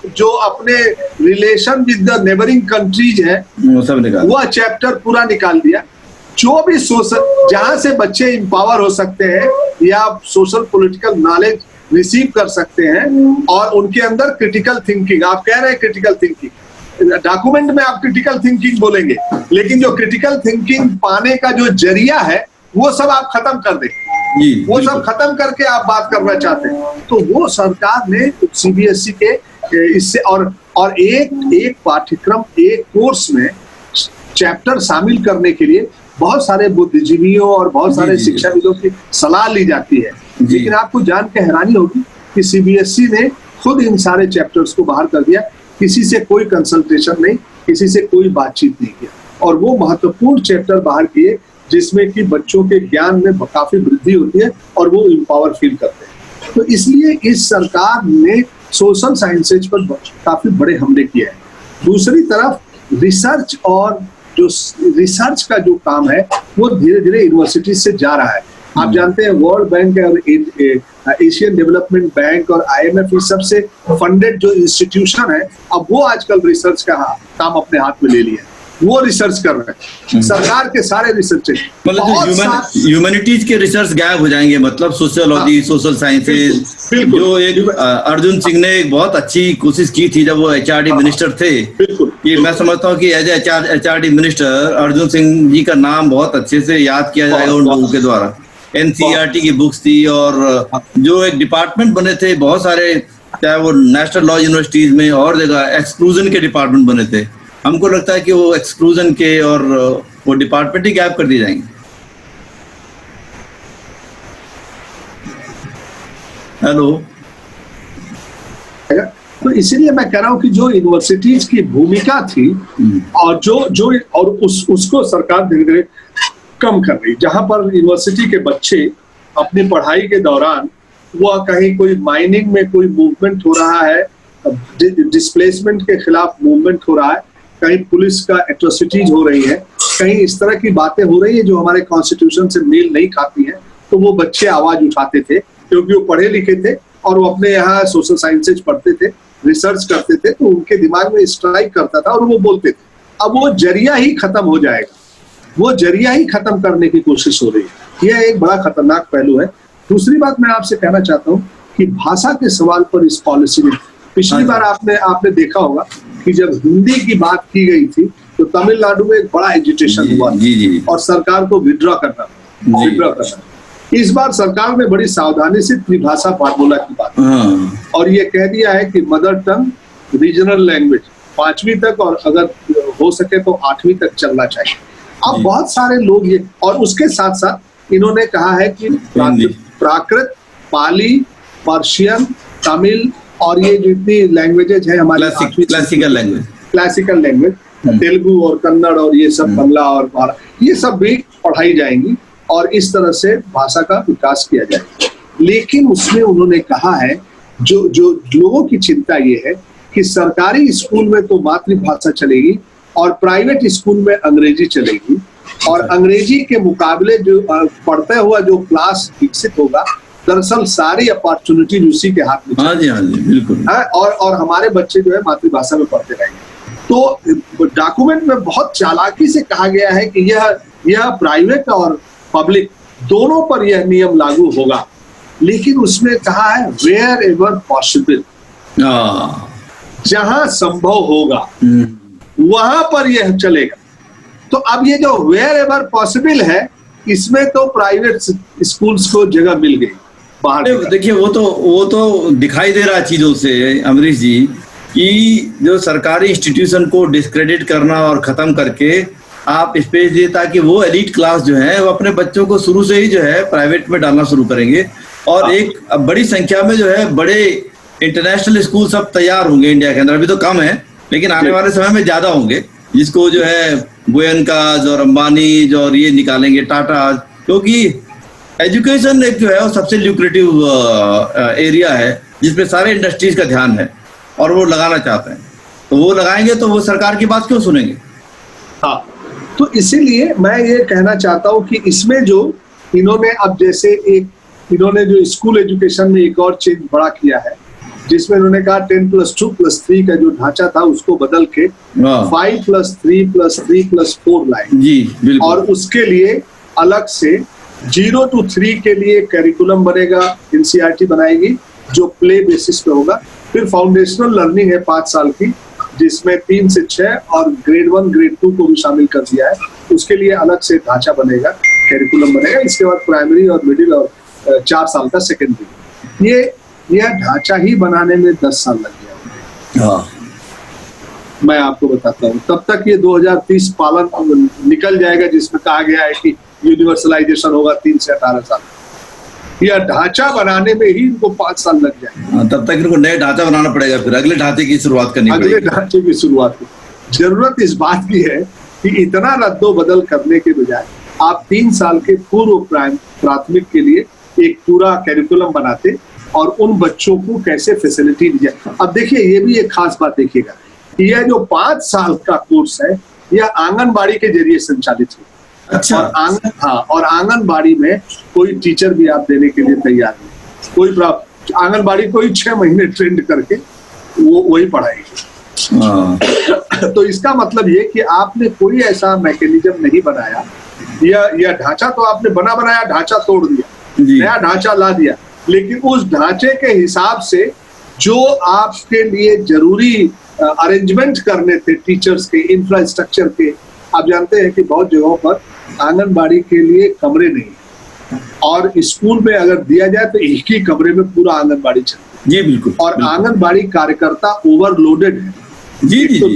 जो अपने relation with the neighbouring countries है वो चैप्टर पूरा निकाल दिया। जो भी सोशल, जहां से बच्चे इंपावर हो सकते हैं या सोशल पॉलिटिकल नॉलेज रिसीव कर सकते हैं, और उनके अंदर क्रिटिकल थिंकिंग, आप कह रहे हैं क्रिटिकल थिंकिंग, डॉक्यूमेंट में आप क्रिटिकल थिंकिंग बोलेंगे, लेकिन जो क्रिटिकल थिंकिंग पाने का जो जरिया है वो सब आप खत्म कर दें, वो सब खत्म करके आप बात करना चाहते हैं। तो वो सरकार ने सीबीएसई के इससे और एक पाठ्यक्रम, एक कोर्स में चैप्टर शामिल करने के लिए बहुत सारे बुद्धिजीवियों और बहुत सारे शिक्षाविदों की सलाह ली जाती है, लेकिन आपको जान के हैरानी होगी कि सीबीएसई ने खुद इन सारे चैप्टर्स को बाहर कर दिया, किसी से कोई कंसल्टेशन नहीं, किसी से कोई बातचीत नहीं किया, और वो महत्वपूर्ण चैप्टर बाहर किए जिसमें कि बच्चों के ज्ञान में काफी वृद्धि होती है और वो एम्पावर फील करते हैं। तो इसलिए इस सरकार ने सोशल साइंसेज पर काफी बड़े हमले किए हैं। दूसरी तरफ रिसर्च, और जो रिसर्च का जो काम है वो धीरे धीरे यूनिवर्सिटी से जा रहा है। आप जानते हैं वर्ल्ड बैंक और एशियन डेवलपमेंट बैंक और IMF ये सबसे फंडेड जो इंस्टीट्यूशन है, अब वो आजकल रिसर्च का काम अपने हाथ में ले लिया, वो रिसर्च कर रहे हैं। सरकार के सारे रिसर्च,
मतलब ह्यूमैनिटीज के रिसर्च गायब हो जाएंगे, मतलब सोशियोलॉजी, सोशल साइंसेज। जो एक अर्जुन सिंह ने एक बहुत अच्छी कोशिश की थी जब वो HRD मिनिस्टर थे, कि मैं समझता हूँ कि as HRD minister Arjun Singh ji का नाम बहुत अच्छे से याद किया जाएगा उन लोगों के द्वारा। NCERT की बुक्स थी, और जो एक डिपार्टमेंट बने थे बहुत सारे, चाहे वो नेशनल लॉ यूनिवर्सिटीज में और जगह एक्सक्लूजन के डिपार्टमेंट बने थे। हमको लगता है कि वो एक्सक्लूजन के और वो डिपार्टमेंट ही गायब कर दिए जाएंगे। हेलो,
तो इसीलिए मैं कह रहा हूं कि जो यूनिवर्सिटीज की भूमिका थी और उसको सरकार धीरे धीरे कम कर रही। जहां पर यूनिवर्सिटी के बच्चे अपनी पढ़ाई के दौरान वो कहीं कोई माइनिंग में कोई मूवमेंट हो रहा है, डिस्प्लेसमेंट के खिलाफ मूवमेंट हो रहा है, कहीं पुलिस का एट्रोसिटीज हो रही है, कहीं इस तरह की बातें हो रही है जो हमारे कॉन्स्टिट्यूशन से मेल नहीं खाती हैं, तो वो बच्चे आवाज उठाते थे, क्योंकि वो पढ़े लिखे थे और वो अपने यहाँ सोशल साइंसेज पढ़ते थे, रिसर्च करते थे, तो उनके दिमाग में स्ट्राइक करता था और वो बोलते थे। अब वो जरिया ही खत्म हो जाएगा, वो जरिया ही खत्म करने की कोशिश हो रही है। यह एक बड़ा खतरनाक पहलू है। दूसरी बात मैं आपसे कहना चाहता हूँ कि भाषा के सवाल पर इस पॉलिसी में पिछली बार आपने देखा होगा कि जब हिंदी की बात की गई थी तो तमिलनाडु में एक बड़ा एजिटेशन हुआ और सरकार को विड्रॉ करना। इस बार सरकार ने बड़ी सावधानी से त्रिभाषा फार्मूला की बात और ये कह दिया है कि मदर टंग रीजनल लैंग्वेज 5वीं तक और अगर हो सके तो 8वीं तक चलना चाहिए। अब बहुत सारे लोग ये, और उसके साथ साथ इन्होंने कहा है कि प्राकृत, पाली, पर्शियन, तमिल और ये जितनी लैंग्वेजेज है हमारे क्लासिकल लैंग्वेज तेलुगु और कन्नड़ और ये सब बंगला और ये सब भी पढ़ाई जाएंगी और इस तरह से भाषा का विकास किया जाएगा। लेकिन उसमें उन्होंने कहा है जो लोगों की चिंता ये है कि सरकारी स्कूल में तो मातृभाषा चलेगी और प्राइवेट स्कूल में अंग्रेजी चलेगी, और अंग्रेजी के मुकाबले जो पढ़ते हुआ जो क्लास विकसित होगा दरअसल सारी अपॉर्चुनिटी उसी के हाथ में।
हाँ जी बिल्कुल।
और हमारे बच्चे जो है मातृभाषा में पढ़ते रहेंगे। तो डॉक्यूमेंट में बहुत चालाकी से कहा गया है कि यह प्राइवेट और पब्लिक दोनों पर यह नियम लागू होगा, लेकिन उसमें कहा है वेयर एवर पॉसिबल, जहां संभव होगा वहां पर यह चलेगा। तो अब ये जो वेयर एवर पॉसिबल है, इसमें तो प्राइवेट स्कूल्स को जगह मिल गई बाहर।
देखिए वो तो दिखाई दे रहा है चीजों से अमरीश जी, कि जो सरकारी इंस्टीट्यूशन को डिस्क्रेडिट करना और खत्म करके आप स्पेस दिए ताकि वो एलीट क्लास जो है वो अपने बच्चों को शुरू से ही जो है प्राइवेट में डालना शुरू करेंगे। और एक बड़ी संख्या में जो है बड़े इंटरनेशनल स्कूल सब तैयार होंगे इंडिया के अंदर। अभी तो कम है, लेकिन आने वाले समय में ज्यादा होंगे, जिसको जो है गोयनकाज और अंबानी और ये निकालेंगे, टाटा, क्योंकि एजुकेशन एक जो है वो सबसे ल्यूक्रेटिव एरिया है जिसपे सारे इंडस्ट्रीज का ध्यान है और वो लगाना चाहते हैं। तो वो लगाएंगे तो वो सरकार की बात क्यों सुनेंगे?
हाँ, तो इसीलिए मैं ये कहना चाहता हूँ कि इसमें जो इन्होंने अब जैसे इन्होंने जो स्कूल एजुकेशन में एक और चेंज बड़ा किया है, जिसमें उन्होंने कहा 10+2+3 का जो ढांचा था उसको बदल के 5+3+3+4 लाए
जी बिल्कुल।
और उसके लिए अलग से 0 to 3 के लिए करिकुलम बनेगा, एनसीईआरटी बनाएगी जो प्ले बेसिस पे होगा। फिर फाउंडेशनल लर्निंग है 5 साल की, जिसमें 3 से 6 और ग्रेड 1 ग्रेड 2 को भी शामिल कर दिया है। उसके लिए अलग से ढांचा बनेगा, करिकुलम बनेगा। इसके बाद प्राइमरी और मिडिल और 4 साल का सेकेंडरी। यह ढांचा ही बनाने में 10 साल लग गया। मैं आपको बताता हूँ, तब तक ये 2030 पालन निकल जाएगा, जिसमें कहा गया है कि यूनिवर्सलाइजेशन होगा 3 से 18 साल। यह ढांचा बनाने में ही इनको 5 साल लग जाएगा।
तब तक इनको नया ढांचा बनाना पड़ेगा, फिर अगले ढांचे की शुरुआत करनी पड़ेगी।
अगले ढांचे की शुरुआत की जरूरत इस बात की है कि इतना रद्दो बदल करने के बजाय आप 3 साल के पूर्व प्राथमिक के लिए एक पूरा कैरिकुलम बनाते और उन बच्चों को कैसे फैसिलिटी दी जाए। अब देखिए, ये भी एक खास बात देखिएगा, यह जो 5 साल का कोर्स है यह आंगनबाड़ी के जरिए संचालित है।
अच्छा।
और आंगनबाड़ी में कोई टीचर भी आप देने के लिए तैयार नहीं। कोई आंगनबाड़ी कोई 6 महीने ट्रेंड करके वो वही पढ़ाएगी। तो इसका मतलब ये कि आपने कोई ऐसा मैकेनिज्म नहीं बनाया। यह ढांचा तो आपने बनाया, ढांचा तोड़ दिया, नया ढांचा ला दिया, लेकिन उस ढांचे के हिसाब से जो आपके लिए जरूरी अरेंजमेंट करने थे टीचर्स के, इंफ्रास्ट्रक्चर के, आप जानते हैं कि बहुत जगहों पर आंगनबाड़ी के लिए कमरे नहीं, और स्कूल में अगर दिया जाए तो एक ही कमरे में पूरा आंगनबाड़ी चलती है।
जी बिल्कुल।
और आंगनबाड़ी कार्यकर्ता ओवरलोडेड है। एक तो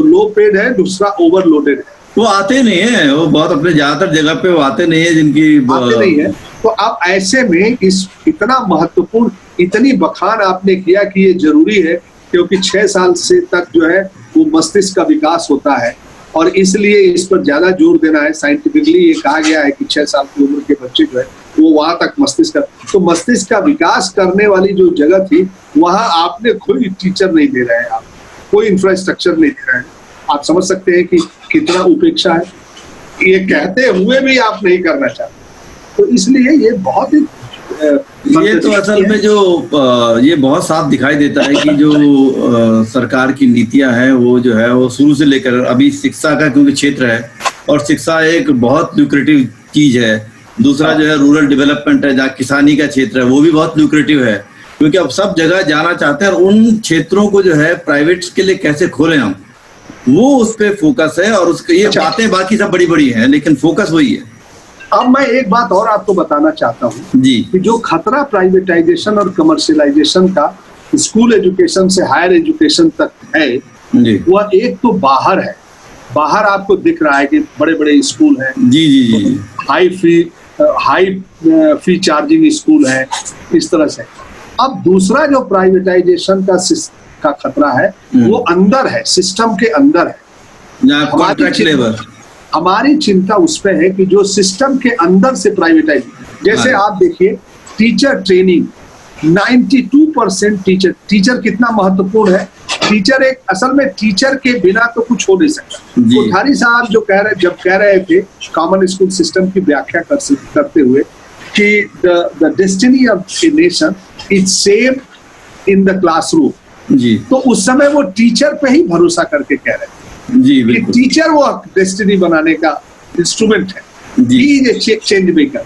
लो पेड है, दूसरा ओवरलोडेड है।
वो आते नहीं है, वो बहुत अपने ज्यादातर जगह पे वो आते नहीं है, जिनकी
आते नहीं है। तो अब ऐसे में इस इतना महत्वपूर्ण, इतनी बखान आपने किया कि ये जरूरी है, क्योंकि 6 साल से तक जो है वो मस्तिष्क का विकास होता है और इसलिए इस पर ज्यादा जोर देना है। साइंटिफिकली ये कहा गया है कि 6 साल की उम्र के बच्चे जो है वो वहां तक मस्तिष्क का विकास करने वाली जो जगह थी, वहां आपने कोई टीचर नहीं दे रहे हैं, आप कोई इंफ्रास्ट्रक्चर नहीं दे रहे हैं। आप समझ सकते हैं कि कितना उपेक्षा है। ये कहते हुए भी आप नहीं करना चाहते, तो इसलिए ये बहुत ही
ये तो असल में जो ये बहुत साफ दिखाई देता है कि जो सरकार की नीतियां हैं वो जो है वो शुरू से लेकर अभी शिक्षा का क्योंकि क्षेत्र है और शिक्षा एक बहुत ल्यूक्रेटिव चीज है। दूसरा जो है रूरल डेवलपमेंट है, जहाँ किसानी का क्षेत्र है, वो भी बहुत ल्यूक्रेटिव है, क्योंकि अब सब जगह जाना चाहते हैं और उन क्षेत्रों को जो है प्राइवेट के लिए कैसे खोलें हम, वो उस पर फोकस है। और उसके ये बातें बाकी सब बड़ी बड़ी हैं, लेकिन फोकस वही है।
अब मैं एक बात और आपको बताना चाहता हूँ
जी,
कि जो खतरा प्राइवेटाइजेशन और कमर्शियलाइजेशन का स्कूल एजुकेशन से हायर एजुकेशन तक है, वह एक तो बाहर है। बाहर आपको दिख रहा है कि बड़े बड़े स्कूल हैं,
जी जी जी,
हाई फी चार्जिंग स्कूल है, इस तरह से। अब दूसरा जो प्राइवेटाइजेशन का खतरा है वो अंदर है, सिस्टम के अंदर है। हमारी चिंता उस पे है कि जो सिस्टम के अंदर से प्राइवेटाइज, जैसे आप देखिए टीचर ट्रेनिंग, 92% टीचर कितना महत्वपूर्ण है। टीचर एक असल में टीचर के बिना तो कुछ हो नहीं सकता। कोठारी साहब जब कह रहे थे कॉमन स्कूल सिस्टम की व्याख्या करते हुए कि the destiny of a nation is shaped in the classroom।
जी
तो उस समय वो टीचर पे ही भरोसा करके कह रहे थे
जी
कि
बिल्कुल
टीचर वो डेस्टिनी बनाने का इंस्ट्रूमेंट है,
जी।
He is a change maker.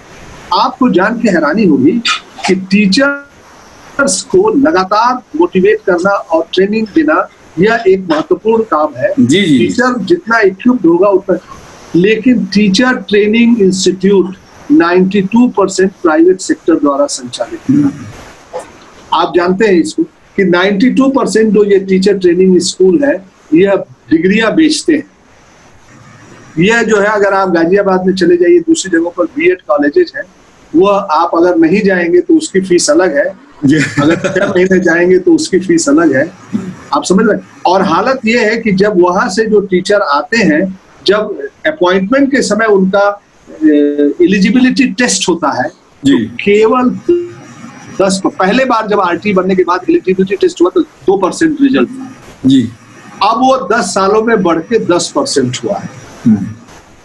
आपको जान के हैरानी होगी कि टीचर्स को लगातार मोटिवेट करना और ट्रेनिंग देना यह एक महत्वपूर्ण काम है।
जी जी
टीचर जितना इक्विप्ड होगा उतना, लेकिन teacher training institute 92% private sector द्वारा संचालित है। आप जानते हैं इसको कि 92% जो ये टीचर ट्रेनिंग स्कूल है यह डिग्रियां बेचते हैं। यह जो है, अगर आप गाजियाबाद में चले जाइए, दूसरी जगहों पर बीएड कॉलेजेस हैं, वो आप अगर नहीं जाएंगे तो उसकी फीस अलग है, अगर 6 महीने जाएंगे तो उसकी फीस अलग है। आप समझ रहे हैं? और हालत यह है कि जब वहां से जो टीचर आते हैं, जब अपॉइंटमेंट के समय उनका एलिजिबिलिटी टेस्ट होता है
जी
तो केवल 10, पहले बार जब आरटी बनने के बाद एलिजिबिलिटी टेस्ट हुआ तो 2% रिजल्ट था।
जी
अब वो 10 सालों में बढ़ के 10% हुआ है।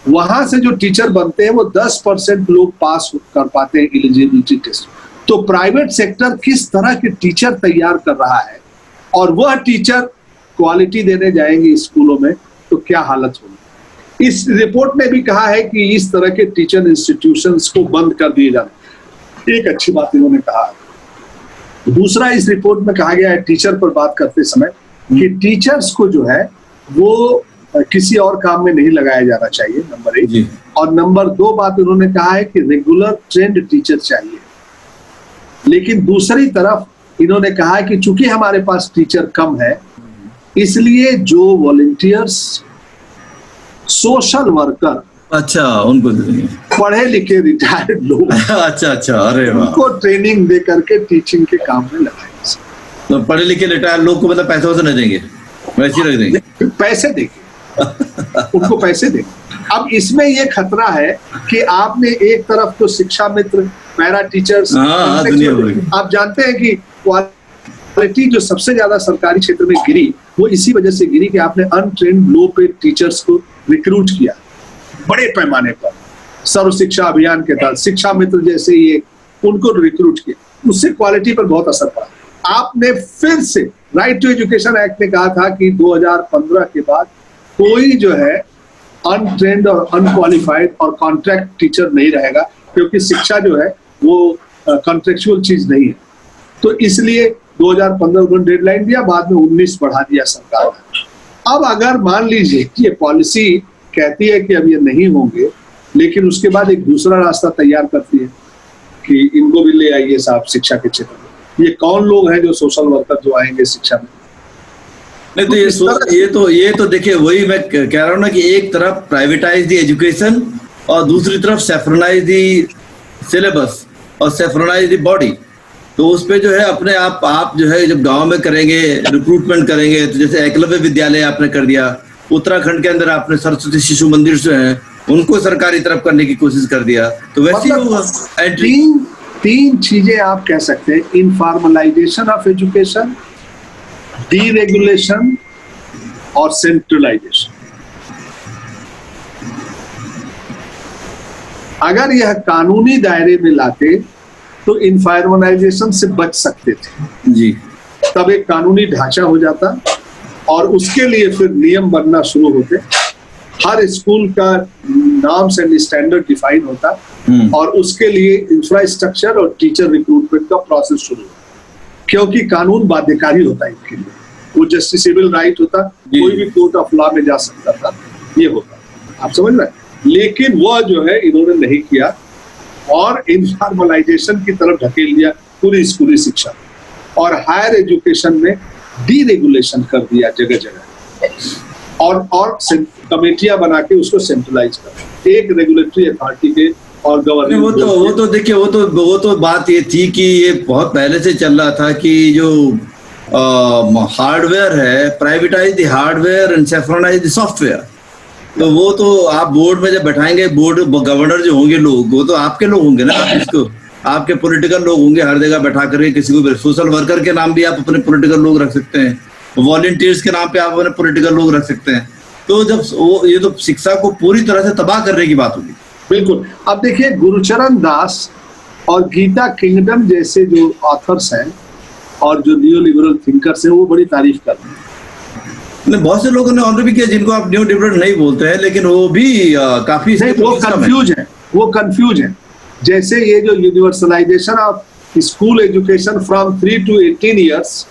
वहां से जो टीचर बनते हैं वो 10% लोग पास कर पाते हैं एलिजिबिलिटी टेस्ट। तो प्राइवेट सेक्टर किस तरह के टीचर तैयार कर रहा है, और वह टीचर क्वालिटी देने जाएंगे स्कूलों में तो क्या हालत होगी। इस रिपोर्ट में भी कहा है कि इस तरह के टीचर इंस्टीट्यूशंस को बंद कर दिए जाए, एक अच्छी बात इन्होंने कहा। दूसरा, इस रिपोर्ट में कहा गया है टीचर पर बात करते समय कि टीचर्स को जो है वो किसी और काम में नहीं लगाया जाना चाहिए, नंबर 1। और नंबर 2 बात उन्होंने कहा है कि रेगुलर ट्रेंड टीचर चाहिए। लेकिन दूसरी तरफ इन्होंने कहा है कि चूंकि हमारे पास टीचर कम है, इसलिए जो वॉलंटियर्स, सोशल वर्कर,
अच्छा उनको
पढ़े लिखे रिटायर्ड लोग
अच्छा अरे वाह,
उनको ट्रेनिंग दे करके टीचिंग के काम में लगाएंगे।
तो पढ़े लिखे रिटायर्ड लोग को मतलब पैसे वैसे नहीं देंगे, वैसे ही रख देंगे,
पैसे देंगे उनको पैसे देंगे। अब इसमें ये खतरा है कि आपने एक तरफ तो शिक्षा मित्र, पैरा टीचर्स, आप जानते हैं कि क्वालिटी जो सबसे ज्यादा सरकारी क्षेत्र में गिरी वो इसी वजह से गिरी कि आपने अनट्रेन्ड लो पेड टीचर्स को रिक्रूट किया बड़े पैमाने पर। सर्व शिक्षा अभियान के तहत शिक्षा मित्र जैसे ये उनको रिक्रूट किया, उससे क्वालिटी पर बहुत असर पड़ा। आपने फिर से राइट टू एजुकेशन एक्ट ने कहा था कि 2015 के बाद कोई जो है अनट्रेन्ड और अनक्वालिफाइड और कॉन्ट्रैक्ट टीचर नहीं रहेगा, क्योंकि शिक्षा जो है वो कॉन्ट्रेक्चुअल चीज नहीं है। तो इसलिए 2015 को डेडलाइन दिया, बाद में 19 बढ़ा दिया सरकार ने। अब अगर मान लीजिए कि ये पॉलिसी कहती है कि अब ये नहीं होंगे, लेकिन उसके बाद एक दूसरा रास्ता तैयार करती है कि इनको भी ले आइए साहब शिक्षा के क्षेत्र में। ये कौन लोग हैं जो सोशल वर्कर जो आएंगे शिक्षा में?
नहीं तो ये तो देखिए, वही मैं कह रहा हूँ ना कि एक तरफ प्राइवेटाइज दी एजुकेशन और दूसरी तरफ सेफ्रोनाइज दी सिलेबस और सेफ्रोनाइज दी बॉडी। तो उस पे जो है अपने आप जो है जब गांव में करेंगे, रिक्रूटमेंट करेंगे, तो जैसे एकलव्य विद्यालय आपने कर दिया, उत्तराखंड के अंदर आपने सरस्वती शिशु मंदिर जो है उनको सरकारी तरफ करने की कोशिश कर दिया, तो वैसे ही होगा।
तीन चीजें आप कह सकते हैं, इनफॉर्मलाइजेशन ऑफ एजुकेशन, डीरेगुलेशन और सेंट्रलाइजेशन। अगर यह कानूनी दायरे में लाते तो इनफॉर्मलाइजेशन से बच सकते थे
जी।
तब एक कानूनी ढांचा हो जाता और उसके लिए फिर नियम बनना शुरू होते, हर स्कूल का नाम्स एंड स्टैंडर्ड डिफाइन होता और उसके लिए इंफ्रास्ट्रक्चर और टीचर रिक्रूटमेंट का प्रोसेस शुरू होता, क्योंकि कानून बाध्यकारी होता है इनके लिए। वो जस्टिसेबल राइट होता, कोई भी कोर्ट ऑफ लॉ में जा सकता था, ये होता, आप समझ रहे हैं। लेकिन वो जो है इन्होंने नहीं किया और इनफॉर्मलाइजेशन की तरफ ढकेल दिया पूरी स्कूली शिक्षा, और हायर एजुकेशन में डीरेगुलेशन कर दिया जगह जगह, और कमेटियां बना के उसको सेंट्रलाइज कर, एक रेगुलेटरी अथॉरिटी के और गवर्निंग।
वो तो देखिए, वो तो बात ये थी कि ये बहुत पहले से चल रहा था कि जो हार्डवेयर है, privatise the hardware and saffronise the software. तो वो तो आप बोर्ड में जब बैठाएंगे, बोर्ड गवर्नर जो होंगे लोग, वो तो आपके लोग होंगे ना, इसको आपके पॉलिटिकल लोग होंगे, हर जगह बैठा करके किसी को। सोशल वर्कर के नाम भी आप अपने पॉलिटिकल लोग रख सकते हैं, वॉलंटियर्स के नाम पे आप अपने पॉलिटिकल लोग रख सकते हैं। तो जब वो ये तो शिक्षा को पूरी तरह से तबाह करने की बात होगी।
बिल्कुल। अब देखिए, गुरुचरण दास और गीता किंगडम जैसे जो ऑथर्स हैं और जो न्यू लिबरल थिंकर्स हैं वो बड़ी तारीफ करते हैं।
बहुत से लोगों ने ऑनर भी किया जिनको आप न्यू लिबरल नहीं बोलते हैं, लेकिन वो भी काफी
नहीं, वो कंफ्यूज है। जैसे ये जो universalization of school education from 3 to 18 years,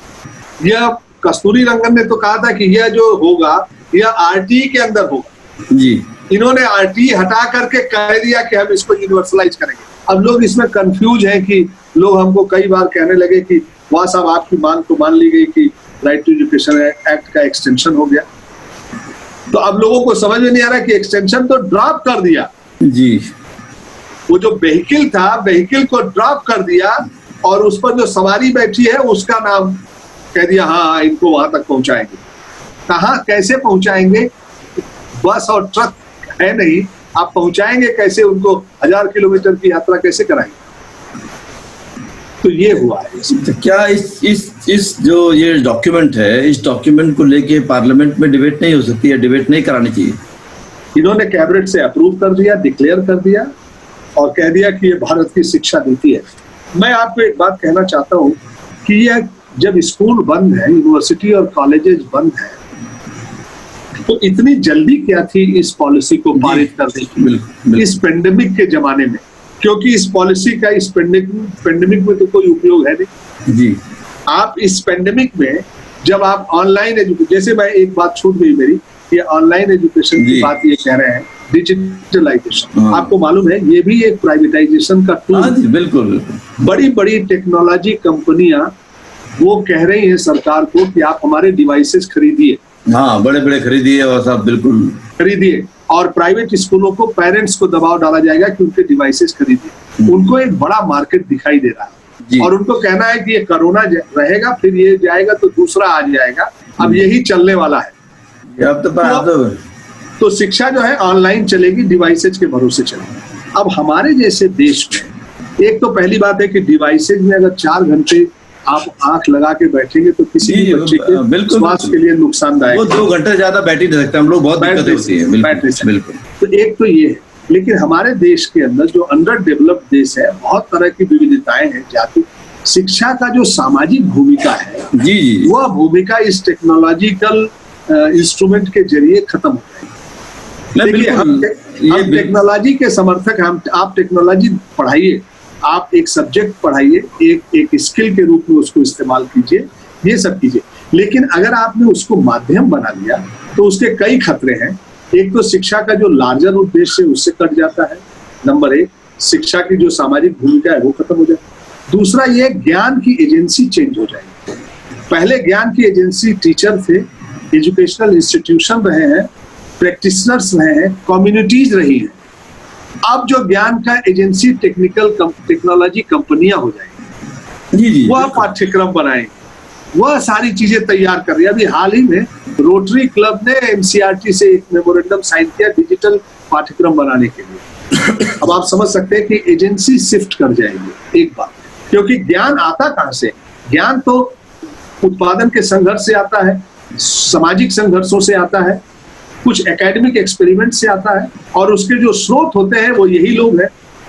यह कस्तूरी रंगन ने तो कहा था कि यह जो होगा यह आरटीई के अंदर होगा
जी।
इन्होंने आरटीई हटा करके कह दिया कि हम इसको यूनिवर्सलाइज करेंगे। अब लोग इसमें कंफ्यूज हैं कि लोग हमको कई बार कहने लगे कि वाह साहब आपकी मांग तो मान ली गई कि राइट टू एजुकेशन एक्ट का एक्सटेंशन हो गया, तो अब लोगों को समझ में नहीं आ रहा कि एक्सटेंशन तो ड्रॉप कर दिया
जी।
वो जो व्हीकल था व्हीकल को ड्रॉप कर दिया और उस पर जो सवारी बैठी है उसका नाम कह दिया हाँ इनको वहां तक पहुंचाएंगे। कहाँ कैसे पहुंचाएंगे? बस और ट्रक है नहीं, आप पहुंचाएंगे कैसे? उनको 1000 किलोमीटर की यात्रा कैसे कराएंगे? तो ये हुआ है।
तो क्या इस जो ये डॉक्यूमेंट है, इस डॉक्यूमेंट को लेके पार्लियामेंट में डिबेट नहीं हो सकती है? डिबेट नहीं करानी चाहिए?
इन्होंने कैबिनेट से अप्रूव कर दिया, डिक्लेयर कर दिया और कह दिया कि ये भारत की शिक्षा नीति है। मैं आपको एक बात कहना चाहता हूँ कि यह जब स्कूल बंद है, यूनिवर्सिटी और कॉलेजेस बंद है, तो इतनी जल्दी क्या थी इस पॉलिसी को पारित करने की इस पेंडेमिक के जमाने में? क्योंकि इस पॉलिसी का इस पेंडेमिक में तो कोई उपयोग है नहीं
जी।
आप इस पेंडेमिक में जब आप ऑनलाइन एजुकेशन, जैसे मैं एक बात छूट गई मेरी, ये ऑनलाइन एजुकेशन की बात ये कह रहे हैं, डिजिटलाइजेशन, आपको मालूम है ये भी एक प्राइवेटाइजेशन का टूल।
बिल्कुल।
बड़ी बड़ी टेक्नोलॉजी कंपनियां वो कह रही हैं सरकार को कि आप हमारे डिवाइसेस खरीदिए।
हाँ, बड़े बड़े खरीदिए और सब बिल्कुल
खरीदिए, और प्राइवेट स्कूलों को पेरेंट्स को दबाव डाला जाएगा कि उनके डिवाइसेस खरीदिए। उनको एक बड़ा मार्केट दिखाई दे रहा है और उनको कहना है कि ये कोरोना रहेगा फिर ये जाएगा तो दूसरा आ जाएगा, अब यही चलने वाला है। तो शिक्षा जो है ऑनलाइन चलेगी, डिवाइसेज के भरोसे चलेगी। अब हमारे जैसे देश में एक तो पहली बात है कि डिवाइसेज में अगर 4 घंटे आप आंख लगा के बैठेंगे तो किसी भी बच्चे के स्वास्थ्य के लिए नुकसानदायक।
वो 2 घंटे ज्यादा बैठ ही नहीं सकते हम लोग, बहुत दिक्कत होती है बैटरी से। बिल्कुल।
तो एक तो ये है, लेकिन हमारे देश के अंदर जो अंडर डेवलप्ड देश है, बहुत तरह की विविधताएं हैं, जाति, शिक्षा का जो सामाजिक भूमिका है
जी,
वह भूमिका इस टेक्नोलॉजिकल इंस्ट्रूमेंट के जरिए खत्म हो जाएगी। देखिए हम टेक्नोलॉजी के समर्थक, आप टेक्नोलॉजी पढ़ाइए, आप एक सब्जेक्ट पढ़ाइए, एक स्किल के रूप में उसको इस्तेमाल कीजिए, ये सब कीजिए। लेकिन अगर आपने उसको माध्यम बना लिया तो उसके कई खतरे हैं। एक तो शिक्षा का जो लार्जर उद्देश्य है उससे कट जाता है, नंबर 1। शिक्षा की जो सामाजिक भूमिका है वो खत्म हो जाए। दूसरा, ये ज्ञान की एजेंसी चेंज हो जाएगी। पहले ज्ञान की एजेंसी टीचर थे, एजुकेशनल इंस्टीट्यूशन रहे हैं, प्रैक्टिशनर्स रहे हैं, कम्युनिटीज रही हैं। अब जो ज्ञान का एजेंसी टेक्नोलॉजी कंपनियां हो जाएंगी, वह पाठ्यक्रम बनाएंगे, वह सारी चीजें तैयार कर रही है। अभी हाल ही में रोटरी क्लब ने एमसीईआरटी से एक मेमोरेंडम साइन किया डिजिटल पाठ्यक्रम बनाने के लिए। अब आप समझ सकते हैं कि एजेंसी शिफ्ट कर जाएगी एक बात, क्योंकि ज्ञान आता कहां से? ज्ञान तो उत्पादन के संघर्ष से आता है, सामाजिक संघर्षों से आता है, कुछ एकेडमिक एक्सपेरिमेंट से आता है, और उसके जो स्रोत होते हैं वो यही लोग हैं।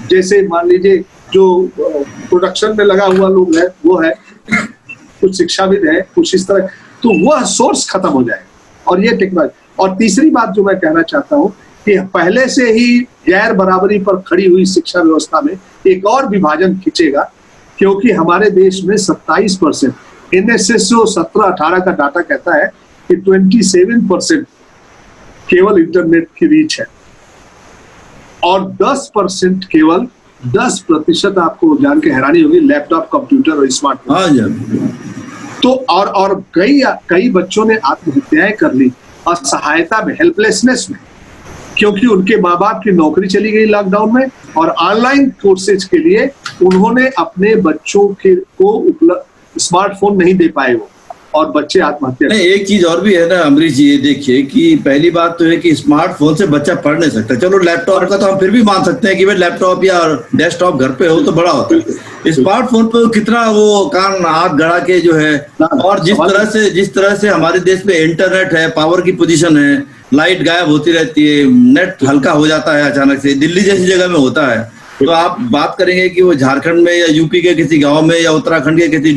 जैसे मान लीजिए जो प्रोडक्शन में लगा हुआ लोग है वो है, कुछ शिक्षाविद है, कुछ इस तरह, तो वह सोर्स खत्म हो जाए। और ये टेक्नोलॉजी। और तीसरी बात जो मैं कहना चाहता हूँ कि पहले से ही गैर बराबरी पर खड़ी हुई शिक्षा व्यवस्था में एक और विभाजन खींचेगा, क्योंकि हमारे देश में 27%, NSSO 17-18 का डाटा कहता है कि 27% केवल इंटरनेट की रीच है, और 10% केवल 10% आपको जान के हैरानी होगी लैपटॉप, कंप्यूटर और स्मार्टफोन। तो और कई बच्चों ने आत्महत्याएं कर ली असहायता में, हेल्पलेसनेस में, क्योंकि उनके माँ बाप की नौकरी चली गई लॉकडाउन में, और ऑनलाइन कोर्सेज के लिए उन्होंने अपने बच्चों को उपलब्ध स्मार्टफोन नहीं दे पाए वो, और बच्चे आत्महत्या।
नहीं, एक चीज और भी है ना अमरीश जी, ये देखिए कि पहली बात तो है कि स्मार्टफोन से बच्चा पढ़ नहीं सकता। चलो लैपटॉप का तो हम फिर भी मान सकते हैं कि भाई लैपटॉप या डेस्कटॉप घर पे हो तो बड़ा होता है। स्मार्टफोन पे कितना वो कान हाथ गड़ा के जो है, और जिस तरह से हमारे देश में इंटरनेट है, पावर की पोजीशन है, लाइट गायब होती रहती है, नेट हल्का हो जाता है अचानक से, दिल्ली जैसी जगह में होता है, तो आप बात करेंगे कि वो झारखंड में या यूपी के किसी गांव में या उत्तराखंड के किसी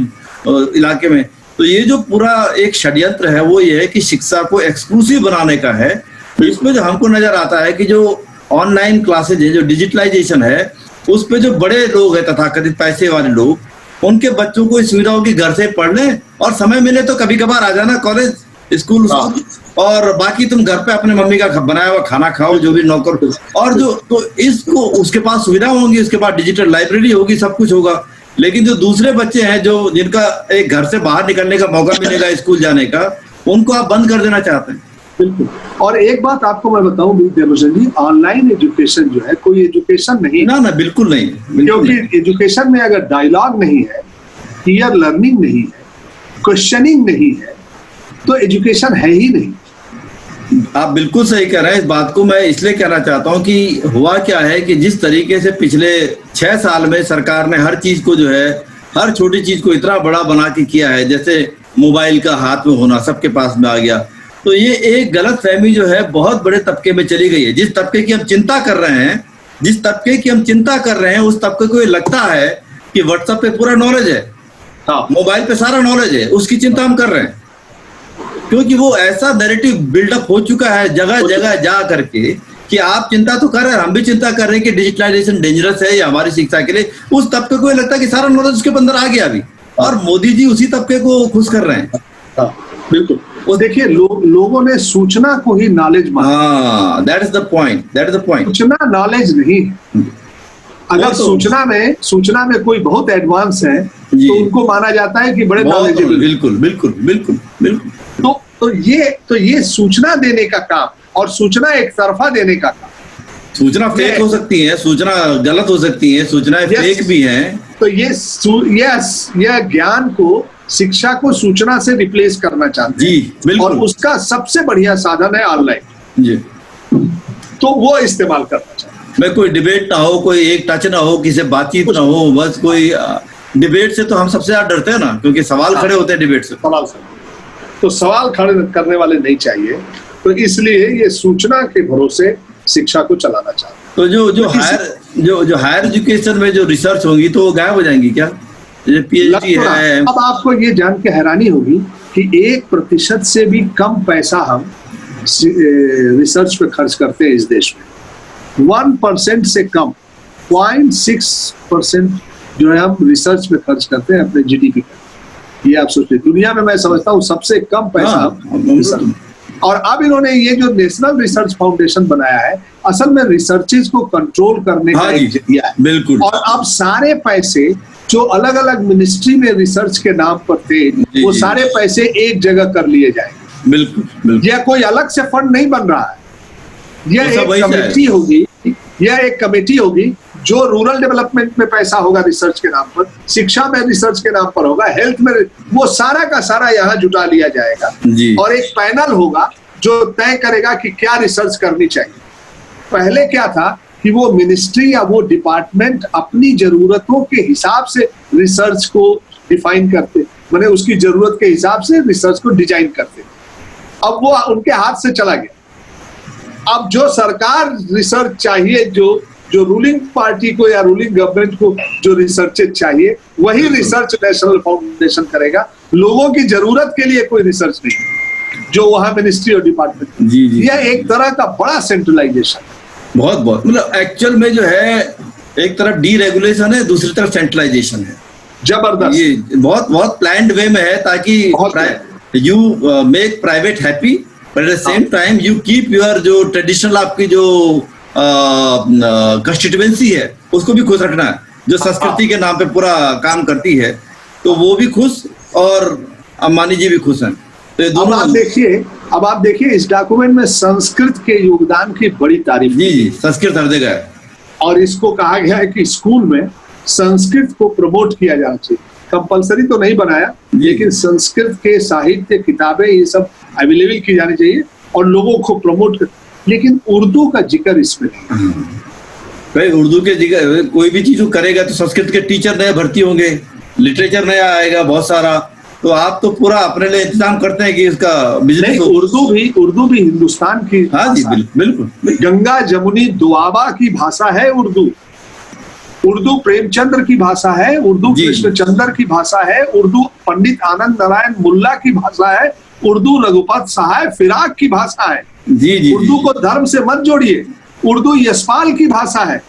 इलाके में, तो ये जो पूरा एक षड्यंत्र है वो ये है कि शिक्षा को एक्सक्लूसिव बनाने का है। तो इसमें जो हमको नजर आता है कि जो ऑनलाइन क्लासेज है, जो डिजिटलाइजेशन है, उस पे जो बड़े लोग हैं तथाकथित पैसे वाले लोग, उनके बच्चों को इस सुविधा होगी घर से पढ़ लें और समय मिले तो कभी कभार आ जाना कॉलेज स्कूल, और बाकी तुम घर पे अपने मम्मी का बनाया हुआ खाना खाओ, जो भी नौकर, और जो तो इसको उसके पास सुविधा होंगी, उसके पास डिजिटल लाइब्रेरी होगी, सब कुछ होगा। लेकिन जो दूसरे बच्चे हैं जो जिनका एक घर से बाहर निकलने का मौका मिलेगा स्कूल जाने का, उनको आप बंद कर देना चाहते हैं।
बिल्कुल। और एक बात आपको मैं बताऊं देवभूषण जी, ऑनलाइन एजुकेशन जो है कोई एजुकेशन नहीं,
ना बिल्कुल नहीं,
क्योंकि एजुकेशन में अगर डायलॉग नहीं है, क्लियर लर्निंग नहीं है, क्वेश्चनिंग नहीं है, तो एजुकेशन है ही नहीं।
आप बिल्कुल सही कह रहे हैं। इस बात को मैं इसलिए कहना चाहता हूं कि हुआ क्या है कि जिस तरीके से पिछले 6 साल में सरकार ने हर चीज को जो है, हर छोटी चीज को इतना बड़ा बना के किया है, जैसे मोबाइल का हाथ में होना सबके पास में आ गया, तो ये एक गलत फहमी जो है बहुत बड़े तबके में चली गई है। जिस तबके की हम चिंता कर रहे हैं, उस तबके को ये लगता है कि व्हाट्सएप पे पूरा नॉलेज है, मोबाइल पे सारा नॉलेज है, उसकी चिंता हम कर रहे हैं, क्योंकि वो ऐसा नैरेटिव बिल्डअप हो चुका है जगह जगह जा करके कि आप चिंता तो कर रहे हैं, हम भी चिंता कर रहे हैं कि डिजिटलाइजेशन डेंजरस है या हमारी शिक्षा के लिए। उस तबके को ये लगता है कि सारा नॉलेज उसके अंदर आ गया अभी, और मोदी जी उसी तबके को खुश कर रहे हैं।
बिल्कुल। वो देखिए लोगों ने सूचना को ही नॉलेज माना।
That is the point.
सूचना नॉलेज नहीं है। अगर सूचना में कोई बहुत एडवांस है तो उनको माना जाता है कि बड़े नॉलेजेबल।
बिल्कुल।
तो ये सूचना देने का काम और सूचना एक तरफा देने का काम।
सूचना फेक हो सकती है, सूचना गलत हो सकती है, सूचनाएं फेक भी हैं।
तो ये ज्ञान को, शिक्षा को सूचना से रिप्लेस करना चाहते हैं।
जी बिल्कुल।
और उसका सबसे बढ़िया साधन है ऑनलाइन जी, तो वो इस्तेमाल करना चाहिए।
मैं कोई डिबेट ना हो, कोई एक टच ना हो, किसी बातचीत ना हो, बस कोई डिबेट से तो हम सबसे ज्यादा डरते हैं ना, क्योंकि सवाल खड़े होते हैं डिबेट से।
तो सवाल खड़े करने वाले नहीं चाहिए, तो इसलिए ये सूचना के भरोसे शिक्षा को चलाना चाहिए।
तो जो हायर एजुकेशन में जो रिसर्च होगी तो वो गायब हो जाएंगी क्या? PhD है।
अब आपको ये जान के हैरानी होगी कि 1% से भी कम पैसा हम रिसर्च पे खर्च करते हैं इस देश में। 1% से कम, 0.6% जो है हम रिसर्च पे खर्च करते हैं अपने GDP पे। ये आप सोचिए, दुनिया में मैं समझता हूँ सबसे कम पैसा। और अब इन्होंने ये जो नेशनल रिसर्च फाउंडेशन बनाया है, असल में रिसर्चेज को कंट्रोल करने का एक जरिया है।
बिल्कुल।
और अब सारे पैसे जो अलग अलग मिनिस्ट्री में रिसर्च के नाम पर थे, वो सारे पैसे एक जगह कर लिए जाएंगे।
बिल्कुल।
यह कोई अलग से फंड नहीं बन रहा है, यह एक कमेटी होगी जो रूरल डेवलपमेंट में पैसा होगा रिसर्च के नाम पर, शिक्षा में रिसर्च के नाम पर होगा, हेल्थ में, वो सारा का सारा यहाँ जुटा लिया जाएगा। और एक पैनल होगा जो तय करेगा कि क्या रिसर्च करनी चाहिए। पहले क्या था कि वो मिनिस्ट्री या वो डिपार्टमेंट अपनी जरूरतों के हिसाब से रिसर्च को डिफाइन करते, माने उसकी जरूरत के हिसाब से रिसर्च को डिजाइन करते। अब वो उनके हाथ से चला गया। अब जो सरकार रिसर्च चाहिए, जो रूलिंग पार्टी को या रूलिंग गवर्नमेंट को जो रिसर्च चाहिए, वही रिसर्च नेशनल फाउंडेशन करेगा। लोगों की जरूरत के लिए कोई रिसर्च नहीं जो वहां मिनिस्ट्री और डिपार्टमेंट। यह एक तरह का बड़ा सेंट्रलाइजेशन,
बहुत मतलब एक्चुअल में जो है एक तरफ डीरेगुलेशन है, दूसरी तरफ सेंट्रलाइजेशन है।
जबरदस्त।
ये बहुत प्लान्ड वे में है, ताकि you make private happy, but at the same time you keep your जो ट्रेडिशनल आपकी जो कंस्टिट्यूएंसी है उसको भी खुश रखना है, जो संस्कृति के नाम पे पूरा काम करती है, तो वो भी खुश और अंबानी जी भी खुश हैं। तो
दोनों अब आप देखिए इस डॉक्यूमेंट में संस्कृत के योगदान की बड़ी तारीफ।
जी, संस्कृत हर जगह है।
और इसको कहा गया है कि स्कूल में संस्कृत को प्रमोट किया जाना चाहिए। कंपलसरी तो नहीं बनाया, लेकिन संस्कृत के साहित्य, किताबें, ये सब अवेलेबल की जानी चाहिए और लोगों को प्रमोट कर। लेकिन उर्दू का जिक्र इसमें नहीं।
भाई उर्दू के जिक्र, कोई भी चीज करेगा तो संस्कृत के टीचर नए भर्ती होंगे, लिटरेचर नया आएगा बहुत सारा, तो आप तो पूरा अपने लिए इंतजाम करते हैं कि इसका बिजनेस।
उर्दू भी हिंदुस्तान की।
हाँ जी, बिल्कुल।
गंगा जमुनी दुआबा की भाषा है उर्दू। उर्दू प्रेमचंद्र की भाषा है, उर्दू कृष्णचंद्र की भाषा है, उर्दू पंडित आनंद नारायण मुल्ला की भाषा है, उर्दू रघुपत सहाय फिराक की भाषा है।
जी
उर्दू को धर्म से मत जोड़िए, उर्दू यशपाल की भाषा है।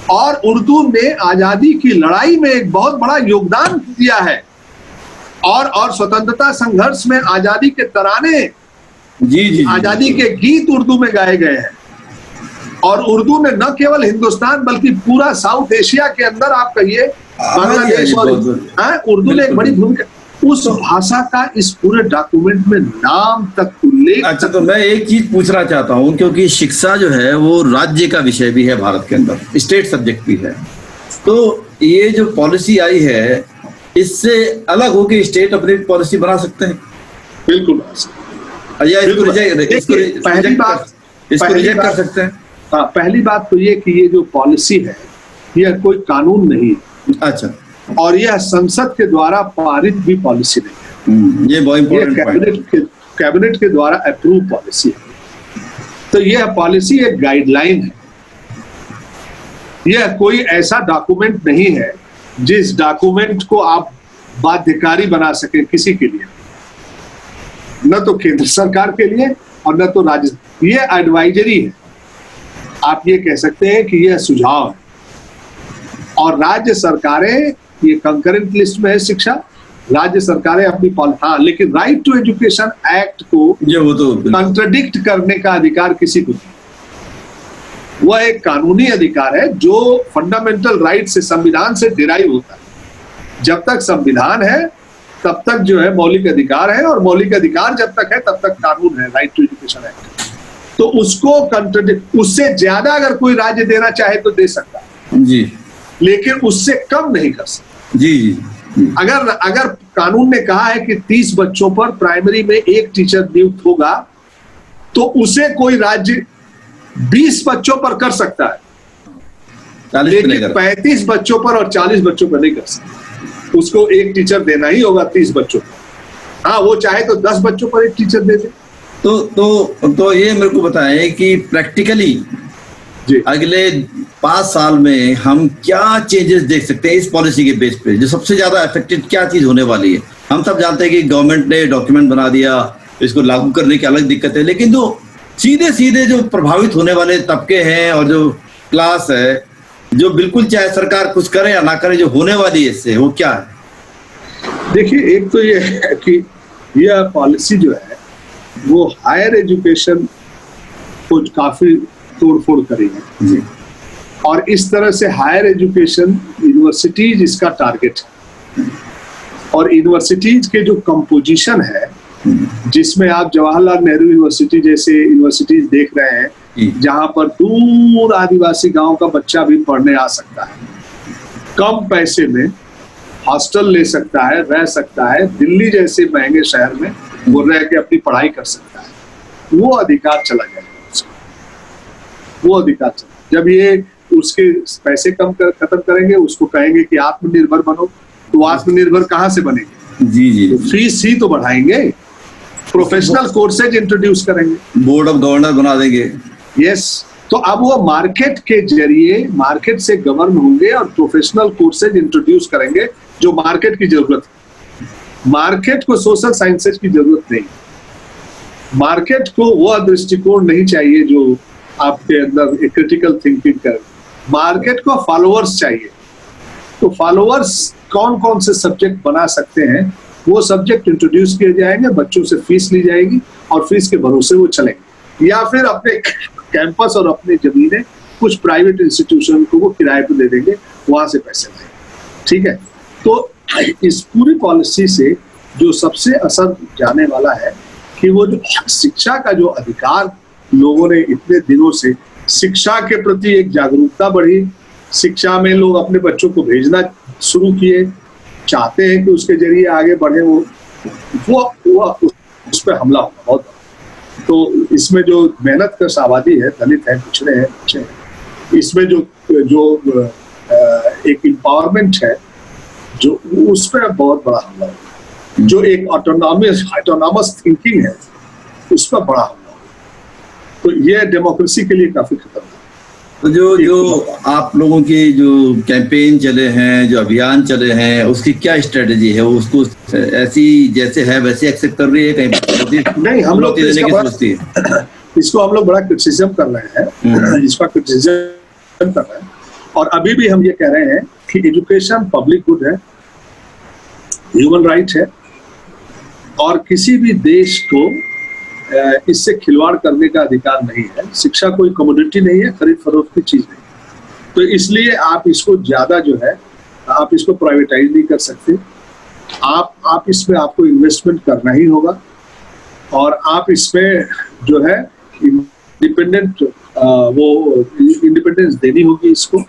और उर्दू ने आजादी की लड़ाई में एक बहुत बड़ा योगदान दिया है और स्वतंत्रता संघर्ष में आजादी के तराने,
जी
आजादी के गीत उर्दू में गाए गए हैं। और उर्दू ने न केवल हिंदुस्तान बल्कि पूरा साउथ एशिया के अंदर आप कहिए बांग्लादेश और उर्दू ने एक बड़ी भूमिका, उस भाषा का इस पूरे डॉक्यूमेंट में नाम तक उल्लेख।
अच्छा, तो मैं एक चीज पूछना चाहता हूँ, क्योंकि शिक्षा जो है वो राज्य का विषय भी है भारत के अंदर, स्टेट सब्जेक्ट भी है। तो ये जो पॉलिसी आई है इससे अलग होकर स्टेट अपनी पॉलिसी बना सकते हैं?
बिल्कुल।
इसको रिजेक्ट कर सकते हैं?
हाँ, पहली बात तो ये कि ये जो पॉलिसी है यह कोई कानून नहीं है।
अच्छा।
और यह संसद के द्वारा पारित भी पॉलिसी नहीं है,
ये बहुत इंपॉर्टेंट
कैबिनेट के द्वारा अप्रूव पॉलिसी है। तो यह पॉलिसी एक गाइडलाइन है, यह कोई ऐसा डॉक्यूमेंट नहीं है जिस डॉक्यूमेंट को आप बाध्यकारी बना सके किसी के लिए, न तो केंद्र सरकार के लिए और न तो राज्य। ये एडवाइजरी है, आप ये कह सकते हैं कि यह सुझाव है। और राज्य सरकारें, ये कंकरेंट लिस्ट में है शिक्षा, राज्य सरकारें अपनी हाँ, लेकिन राइट टू एजुकेशन एक्ट को
वो तो
कंट्रडिक्ट करने का अधिकार किसी को नहीं। वह एक कानूनी अधिकार है जो फंडामेंटल राइट से, संविधान से डिराइव होता है। जब तक संविधान है तब तक जो है मौलिक अधिकार है, और मौलिक अधिकार जब तक है तब तक कानून है, राइट टू एजुकेशन एक्ट। तो उसको कंट्रडिक्ट, उससे ज्यादा अगर कोई राज्य देना चाहे तो दे सकता है
जी,
लेकिन उससे कम नहीं कर सकता।
जी।
अगर कानून ने कहा है कि 30 बच्चों पर प्राइमरी में एक टीचर नियुक्त होगा, तो उसे कोई राज्य 20 बच्चों पर कर सकता है, लेकिन 35 बच्चों पर और 40 बच्चों पर नहीं कर सकता। उसको एक टीचर देना ही होगा 30 बच्चों पर। हाँ, वो चाहे तो 10 बच्चों पर एक टीचर दे दे।
तो ये मेरे को बताएं कि प्रैक्टिकली अगले 5 साल में हम क्या चेंजेस देख सकते हैं इस पॉलिसी के बेस पे? जो सबसे ज्यादा इफेक्टिव क्या चीज होने वाली है? हम सब जानते हैं कि गवर्नमेंट ने डॉक्यूमेंट बना दिया, इसको लागू करने की अलग दिक्कत है, लेकिन जो सीधे सीधे जो प्रभावित होने वाले तबके हैं और जो क्लास है, जो बिल्कुल चाहे सरकार कुछ करे या ना करे, जो होने वाली है इससे, वो क्या है?
देखिए, एक तो ये है कि यह पॉलिसी जो है वो हायर एजुकेशन को काफी तोड़फोड़ करेगी जी। और इस तरह से हायर एजुकेशन, यूनिवर्सिटीज इसका टारगेट है। और यूनिवर्सिटीज के जो कंपोजिशन है, जिसमें आप जवाहरलाल नेहरू यूनिवर्सिटी जैसे यूनिवर्सिटीज देख रहे हैं, जहां पर दूर आदिवासी गांव का बच्चा भी पढ़ने आ सकता है, कम पैसे में हॉस्टल ले सकता है, रह सकता है, दिल्ली जैसे महंगे शहर में वो रह के अपनी पढ़ाई कर सकता है, वो अधिकार चला जाएगा। वो अधिकार चला, जब ये उसके पैसे खत्म करेंगे, उसको कहेंगे कि आत्मनिर्भर बनो, तो आत्मनिर्भर कहाँ से बनेंगे? जी। तो फीस ही तो बढ़ाएंगे, प्रोफेशनल कोर्सेज इंट्रोड्यूस करेंगे,
बोर्ड ऑफ गवर्नर बना देंगे।
यस। तो अब वो मार्केट के जरिए, मार्केट से गवर्न होंगे और प्रोफेशनल कोर्सेज इंट्रोड्यूस करेंगे जो मार्केट की जरूरत है। मार्केट को सोशल साइंसेज की जरूरत नहीं, मार्केट को वह दृष्टिकोण नहीं चाहिए जो आपके अंदर एक क्रिटिकल थिंकिंग कर। मार्केट को फॉलोअर्स चाहिए। तो फॉलोअर्स कौन कौन से सब्जेक्ट बना सकते हैं, वो सब्जेक्ट इंट्रोड्यूस किए जाएंगे, बच्चों से फीस ली जाएगी और फीस के भरोसे वो चलेंगे, या फिर अपने कैंपस और अपनी जमीनें कुछ प्राइवेट इंस्टीट्यूशन को वो किराए पर दे देंगे, वहां से पैसे लाएंगे। ठीक है। तो इस पूरी पॉलिसी से जो सबसे असर जाने वाला है कि वो जो शिक्षा का जो अधिकार, लोगों ने इतने दिनों से शिक्षा के प्रति एक जागरूकता बढ़ी, शिक्षा में लोग अपने बच्चों को भेजना शुरू किए, चाहते हैं कि उसके जरिए आगे बढ़े, वो उस पर हमला होगा बहुत। तो इसमें जो मेहनत कश आबादी है, दलित है, पिछड़े हैं, बच्चे हैं, इसमें जो एक एम्पावरमेंट है, जो उस पर बहुत बड़ा हमला होगा। जो एक ऑटोनॉमस थिंकिंग है, उस पर बड़ा हमला होगा। तो ये डेमोक्रेसी के लिए काफी खतरनाक है।
तो जो आप लोगों के जो कैंपेन चले हैं, जो अभियान चले हैं, उसकी क्या स्ट्रेटजी है? वो उसको ऐसी जैसे है वैसे एक्सेप्ट कर रही है, कहीं
नहीं, हम लोग
देने की सोचती है?
इसको हम लोग बड़ा क्रिटिसिज्म कर रहे हैं, इसका क्रिटिसिज्म कर रहे हैं। और अभी भी हम ये कह रहे हैं कि एजुकेशन पब्लिक गुड है, ह्यूमन राइट है, और किसी भी देश को इससे खिलवाड़ करने का अधिकार नहीं है। शिक्षा कोई कमोडिटी नहीं है, खरीद फरोख्त की चीज नहीं। तो इसलिए आप इसको ज्यादा जो है, आप इसको प्राइवेटाइज नहीं कर सकते। आप इसमें आपको इन्वेस्टमेंट करना ही होगा, और आप इसमें जो है इंडिपेंडेंट वो इंडिपेंडेंस देनी होगी इसको।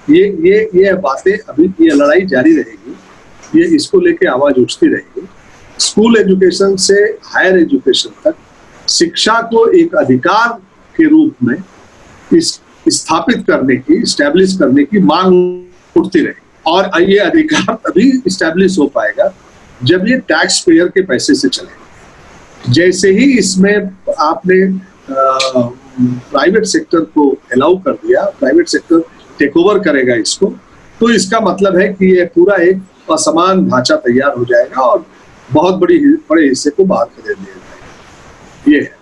ये बातें अभी, ये लड़ाई जारी रहेगी, ये इसको लेके आवाज उठती रहेगी। स्कूल एजुकेशन से हायर एजुकेशन तक शिक्षा को एक अधिकार के रूप में स्थापित करने की, इस्टेब्लिश करने की मांग उठती रही। और ये अधिकार तभी इस्टेब्लिश हो पाएगा जब ये टैक्स पेयर के पैसे से चलेगा। जैसे ही इसमें आपने प्राइवेट सेक्टर को अलाउ कर दिया, प्राइवेट सेक्टर टेक ओवर करेगा इसको, तो इसका मतलब है कि ये पूरा एक असमान ढांचा तैयार हो जाएगा और बहुत बड़े हिस्से को बाहर कर दिया जाएगा। ये है।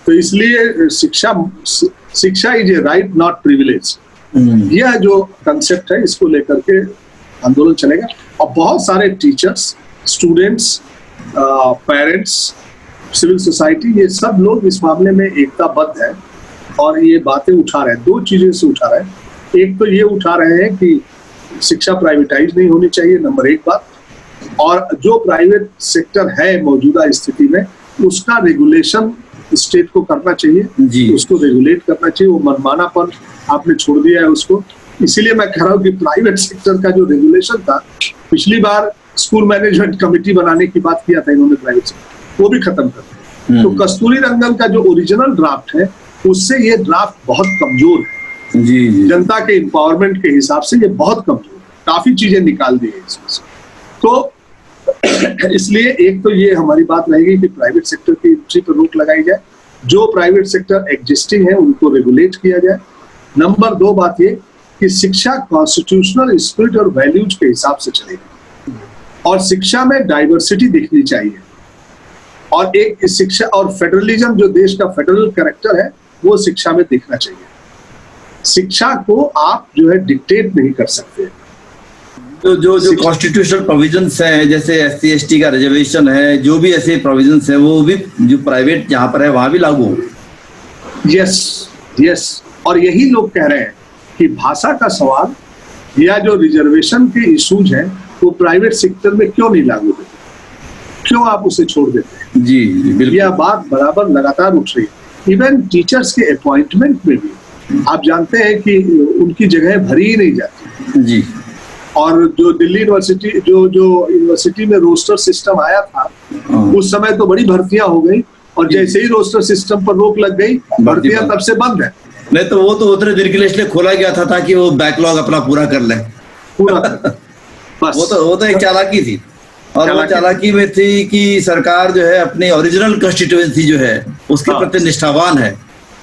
तो इसलिए शिक्षा is a right not privilege, यह जो कंसेप्ट है इसको लेकर के आंदोलन चलेगा। और बहुत सारे teachers, students, parents, civil society, ये सब लोग इस मामले में एकताबद्ध है और ये बातें उठा रहे हैं। दो चीजें से उठा रहे हैं। एक तो ये उठा रहे हैं कि शिक्षा प्राइवेटाइज नहीं होनी चाहिए, नंबर एक बात। और जो प्राइवेट सेक्टर है मौजूदा स्थिति में, उसका रेगुलेशन स्टेट को करना चाहिए, उसको रेगुलेट करना चाहिए। वो मनमानापन आपने छोड़ दिया है उसको। इसीलिए मैं कह रहा हूँ कि प्राइवेट सेक्टर का जो रेगुलेशन था, पिछली बार स्कूल मैनेजमेंट कमेटी बनाने की बात किया था इन्होंने प्राइवेट सेक्टर, वो भी खत्म कर दिया। तो कस्तूरी रंगन का जो ओरिजिनल ड्राफ्ट है, उससे ये ड्राफ्ट बहुत कमजोर है। जी। जनता के एम्पावरमेंट के हिसाब से ये बहुत कमजोर है, काफी चीजें निकाल दी है इसमें से। तो इसलिए एक तो ये हमारी बात रहेगी कि प्राइवेट सेक्टर की एंट्री पर रोक लगाई जाए, जो प्राइवेट सेक्टर एग्जिस्टिंग है उनको रेगुलेट किया जाए। नंबर दो बात ये कि शिक्षा कॉन्स्टिट्यूशनल स्पिरिट और वैल्यूज के हिसाब से चलेगी, और शिक्षा में डाइवर्सिटी दिखनी चाहिए। और एक शिक्षा और फेडरलिज्म, जो देश का फेडरल कैरेक्टर है, वो शिक्षा में दिखना चाहिए। शिक्षा को आप जो है डिक्टेट नहीं कर सकते।
तो जो कॉन्स्टिट्यूशनल प्रोविजंस हैं, जैसे SC ST का रिजर्वेशन है, जो भी ऐसे प्रोविजंस हैं, वो भी जो प्राइवेट जहां पर है वहां भी लागू हो।
यस। और यही लोग कह रहे हैं कि भाषा का सवाल या जो रिजर्वेशन के इश्यूज हैं, वो प्राइवेट सेक्टर में क्यों नहीं लागू होते, क्यों आप उसे छोड़ देते हैं? जी बिल्कुल। यह बात बराबर लगातार उठ रही है। इवन टीचर्स के अपॉइंटमेंट में भी आप जानते हैं कि उनकी जगह भरी ही नहीं जाती। जी। और जो दिल्ली यूनिवर्सिटी, जो यूनिवर्सिटी में रोस्टर सिस्टम आया था, उस समय तो बड़ी भर्तियां हो गई, और जैसे ही रोस्टर सिस्टम पर रोक लग गई, भर्तियां तब से बंद है।
नहीं तो वो तो उतने दिन के लिए इसलिए खोला गया था ताकि वो बैकलॉग अपना पूरा कर ले,
पूरा
बस। वो तो एक चालाकी थी, और वो चालाकी में थी कि सरकार जो है अपनी ओरिजिनल कॉन्स्टिट्यूएंसी जो है उसके प्रति निष्ठावान है,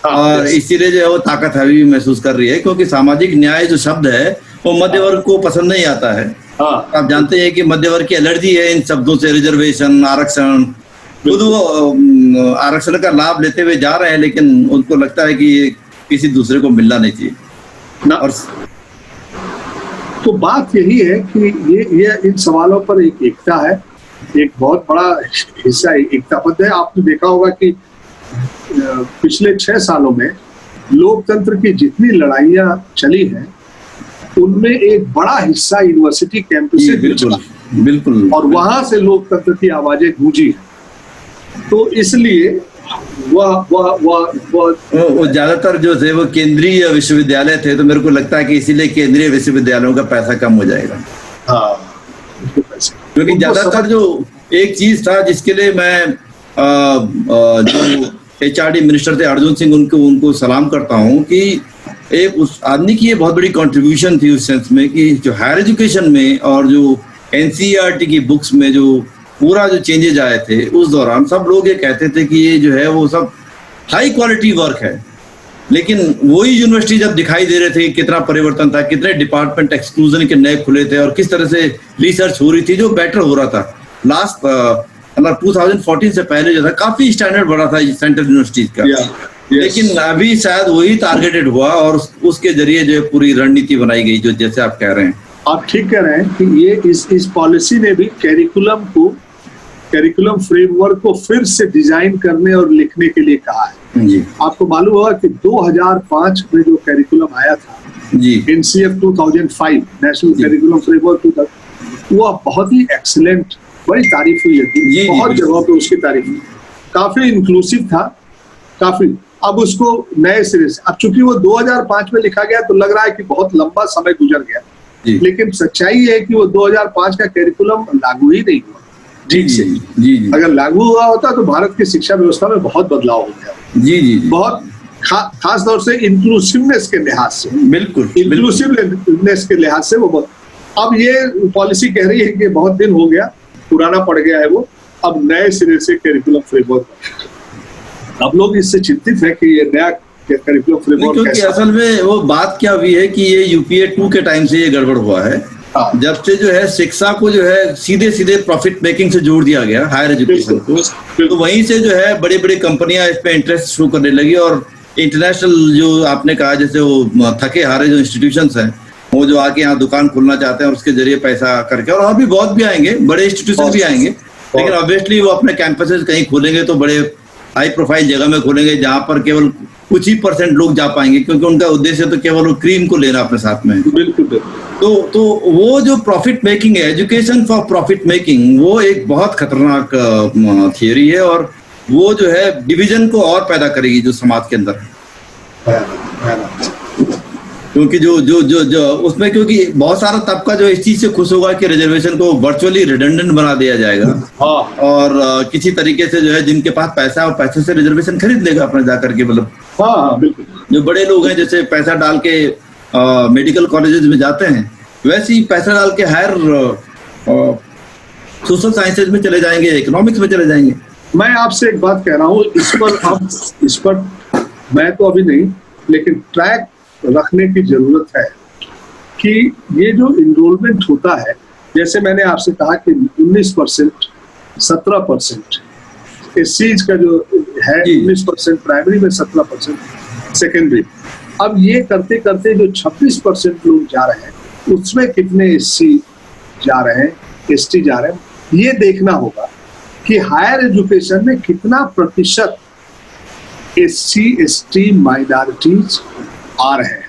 और इसीलिए जो है वो ताकत अभी भी महसूस कर रही है। क्योंकि सामाजिक न्याय जो शब्द है वो मध्य वर्ग को पसंद नहीं आता है। आप जानते हैं कि मध्य वर्ग की एलर्जी है इन शब्दों से, रिजर्वेशन, आरक्षण। खुद वो आरक्षण का लाभ लेते हुए जा रहे हैं, लेकिन उनको लगता है कि ये किसी दूसरे को मिलना नहीं चाहिए ना। और
तो बात यही है कि ये इन सवालों पर एक एकता है, एक बहुत बड़ा हिस्सा एकताबद्ध है। आपने देखा होगा कि पिछले 6 सालों में लोकतंत्र की जितनी लड़ाइयां चली हैं, उनमें एक बड़ा हिस्सा यूनिवर्सिटी कैंपस से
बिल्कुल,
और वहां से लोकतंत्र की आवाजें गूंजी हैं। तो इसलिए
वो ज्यादातर जो थे वो केंद्रीय विश्वविद्यालय थे, तो मेरे को लगता है कि इसीलिए केंद्रीय विश्वविद्यालयों का पैसा कम हो जाएगा। क्योंकि ज्यादातर जो एक चीज था जिसके लिए मैं जो HRD मिनिस्टर थे अर्जुन सिंह, उनको सलाम करता हूँ कि एक उस आदमी की ये बहुत बड़ी कंट्रीब्यूशन थी उस सेंस में कि जो हायर एजुकेशन में और जो NCERT की बुक्स में जो पूरा जो चेंजेज आए थे, उस दौरान सब लोग ये कहते थे कि ये जो है वो सब हाई क्वालिटी वर्क है, लेकिन वही यूनिवर्सिटी जब दिखाई दे रहे थे कि कितना परिवर्तन था, कितने डिपार्टमेंट एक्सक्लूजन के नए खुले थे और किस तरह से रिसर्च हो रही थी जो बेटर हो रहा था। लास्ट मतलब 2014 से पहले जो था काफी स्टैंडर्ड बढ़ा था सेंट्रल यूनिवर्सिटीज का। लेकिन अभी शायद वही टारगेटेड हुआ और उसके जरिए जो पूरी रणनीति बनाई गई, जो जैसे आप कह रहे हैं।
आप ठीक कह रहे हैं कि ये इस पॉलिसी ने भी कैरिकुलम फ्रेमवर्क को फिर से डिजाइन करने और लिखने के लिए कहा है।
जी।
आपको मालूम होगा कि 2005 में जो कैरिकुलम आया था,
जी,
NCF 2005 नेशनल कैरिकुलम फ्रेमवर्क, वो बहुत ही एक्सीलेंट, बड़ी तारीफ हुई थी, बहुत जगहों पे उसकी तारीफ हुई, काफी इंक्लूसिव था, काफी। अब उसको नए सिरे से, अब चूंकि वो 2005 में लिखा गया तो लग रहा है कि बहुत लंबा समय गुजर गया, लेकिन सच्चाई है कि वो 2005 का कैरिकुलम लागू ही नहीं हुआ ठीक से। अगर लागू हुआ होता तो भारत की शिक्षा व्यवस्था में बहुत बदलाव हो गया। जी, बहुत खास तौर से इंक्लूसिवनेस के लिहाज से, बिल्कुल इंक्लूसिवनेस के लिहाज से वो अब ये पॉलिसी कह रही है कि बहुत दिन हो गया, पुराना पड़ गया है वो, अब नए सिरे से कैरिकुलम फ्रेमवर्क। अब लोग इससे चिंतित है कि ये नया कैरिकुलम फ्रेमवर्क,
क्योंकि असल में वो बात क्या हुई है कि ये UPA 2 के टाइम से ये गड़बड़ हुआ है। जब से जो है शिक्षा को जो है सीधे प्रॉफिट मेकिंग से जोड़ दिया गया, हायर एजुकेशन को, तो वहीं से जो है बड़ी बड़ी कंपनियां इस पे इंटरेस्ट शो करने लगी और इंटरनेशनल जो आपने कहा जैसे वो थके हारे जो इंस्टीट्यूशंस हैं वो जो आके यहाँ दुकान खोलना चाहते हैं और उसके जरिए पैसा करके, और भी बहुत भी आएंगे, बड़े इंस्टीट्यूशन भी आएंगे, लेकिन ऑब्वियसली वो अपने कैंपसेस कहीं खोलेंगे तो बड़े हाई प्रोफाइल जगह में खोलेंगे जहां पर केवल कुछ ही % लोग जा पाएंगे, क्योंकि उनका उद्देश्य तो केवल वो क्रीम को लेना अपने साथ में।
बिल्कुल।
तो वो जो प्रॉफिट मेकिंग है, एजुकेशन फॉर प्रॉफिट मेकिंग, वो एक बहुत खतरनाक थियरी है और वो जो है डिवीजन को और पैदा करेगी जो समाज के अंदर, क्योंकि जो उसमें, क्योंकि बहुत सारा तबका जो इस चीज से खुश होगा कि रिजर्वेशन को वर्चुअली रिडंडेंट बना दिया जाएगा और किसी तरीके से जो है जिनके पास पैसा है वो पैसे से रिजर्वेशन खरीद लेगा अपने जाकर के, मतलब
बिल्कुल।
जो बड़े लोग हैं जैसे पैसा डाल के मेडिकल कॉलेजेस में जाते हैं, वैसे ही पैसा डाल के हायर सोशल साइंसेज में चले जाएंगे, इकोनॉमिक्स में चले जाएंगे।
मैं आपसे एक बात कह रहा हूँ, इस पर मैं तो अभी नहीं, लेकिन ट्रैक रखने की जरूरत है कि ये जो इनरोलमेंट होता है, जैसे मैंने आपसे कहा कि 19%, 17% इस चीज का जो है, 19% प्राइमरी में, 17% सेकेंडरी। अब ये करते करते जो 26% लोग जा रहे हैं उसमें कितने SC जा रहे हैं, ST जा रहे हैं, ये देखना होगा कि हायर एजुकेशन में कितना प्रतिशत SC ST माइनॉरिटीज आ रहे हैं,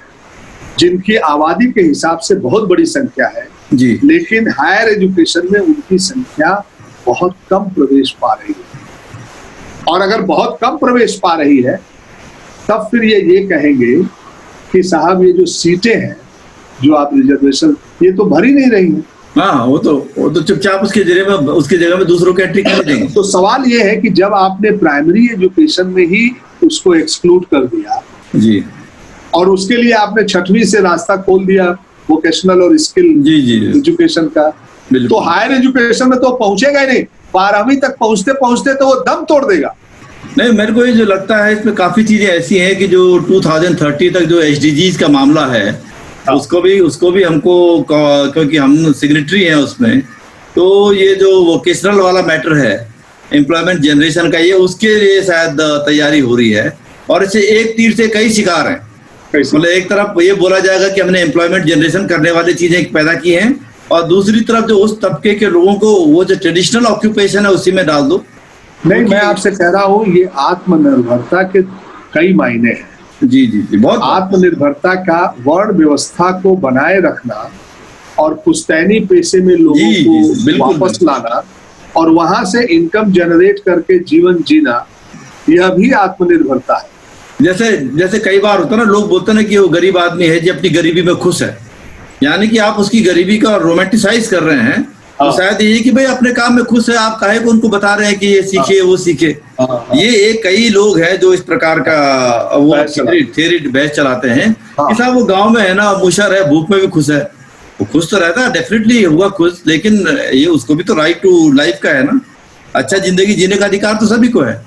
जिनकी आबादी के हिसाब से बहुत बड़ी संख्या है जी, लेकिन हायर एजुकेशन में उनकी संख्या बहुत कम प्रवेश पा रही है। और अगर बहुत कम प्रवेश पा रही है तब फिर ये कहेंगे कि साहब ये जो सीटें हैं जो आप रिजर्वेशन, ये तो भर ही नहीं रही हैं।
हाँ, वो तो चुपचाप उसके जगह में दूसरों की एंट्री कर देंगे।
तो सवाल ये है कि जब आपने प्राइमरी एजुकेशन में ही उसको एक्सक्लूड कर दिया
जी, और
उसके लिए आपने 6वीं से रास्ता खोल दिया वोकेशनल और स्किल एजुकेशन का, तो हायर एजुकेशन में तो पहुंचेगा ही नहीं, 12वीं तक पहुंचते पहुंचते तो वो दम तोड़ देगा।
नहीं, मेरे को ये जो लगता है इसमें काफी चीजें ऐसी हैं कि जो 2030 तक जो SDGs का मामला है उसको भी हमको, क्योंकि हम सिग्नेटरी हैं उसमें, तो ये जो वोकेशनल वाला मैटर है एम्प्लॉयमेंट जनरेशन का, ये उसके लिए शायद तैयारी हो रही है। और इसे एक तीर से कई शिकार हैं, मतलब एक तरफ ये बोला जाएगा कि हमने एम्प्लॉयमेंट जनरेशन करने वाली चीजें पैदा की हैं और दूसरी तरफ जो उस तबके के लोगों को वो जो ट्रेडिशनल ऑक्यूपेशन है उसी में डाल दो।
नहीं, मैं आपसे कह रहा हूँ ये आत्मनिर्भरता के कई मायने हैं।
जी, बहुत
आत्मनिर्भरता का वर्ण व्यवस्था को बनाए रखना और पुश्तैनी पेशे में लोगों को वापस लाना और वहां से इनकम जनरेट करके जीवन जीना, यह भी आत्मनिर्भरता है।
जैसे कई बार होता है ना, लोग बोलते हैं ना कि वो गरीब आदमी है जो अपनी गरीबी में खुश है, यानी कि आप उसकी गरीबी का रोमांटिसाइज कर रहे हैं। तो शायद ये कि भाई अपने काम में खुश है, आप काहे को उनको बता रहे हैं कि ये सीखे वो सीखे। ये एक कई लोग हैं जो इस प्रकार का वो थियरी बहस चलाते हैं कि साहब वो गांव में है ना, मुशर है, भूख में भी खुश है, वो खुश तो रहता है, डेफिनेटली हुआ खुश, लेकिन ये उसको भी तो राइट टू लाइफ का है ना, अच्छा जिंदगी जीने का अधिकार तो सभी को है।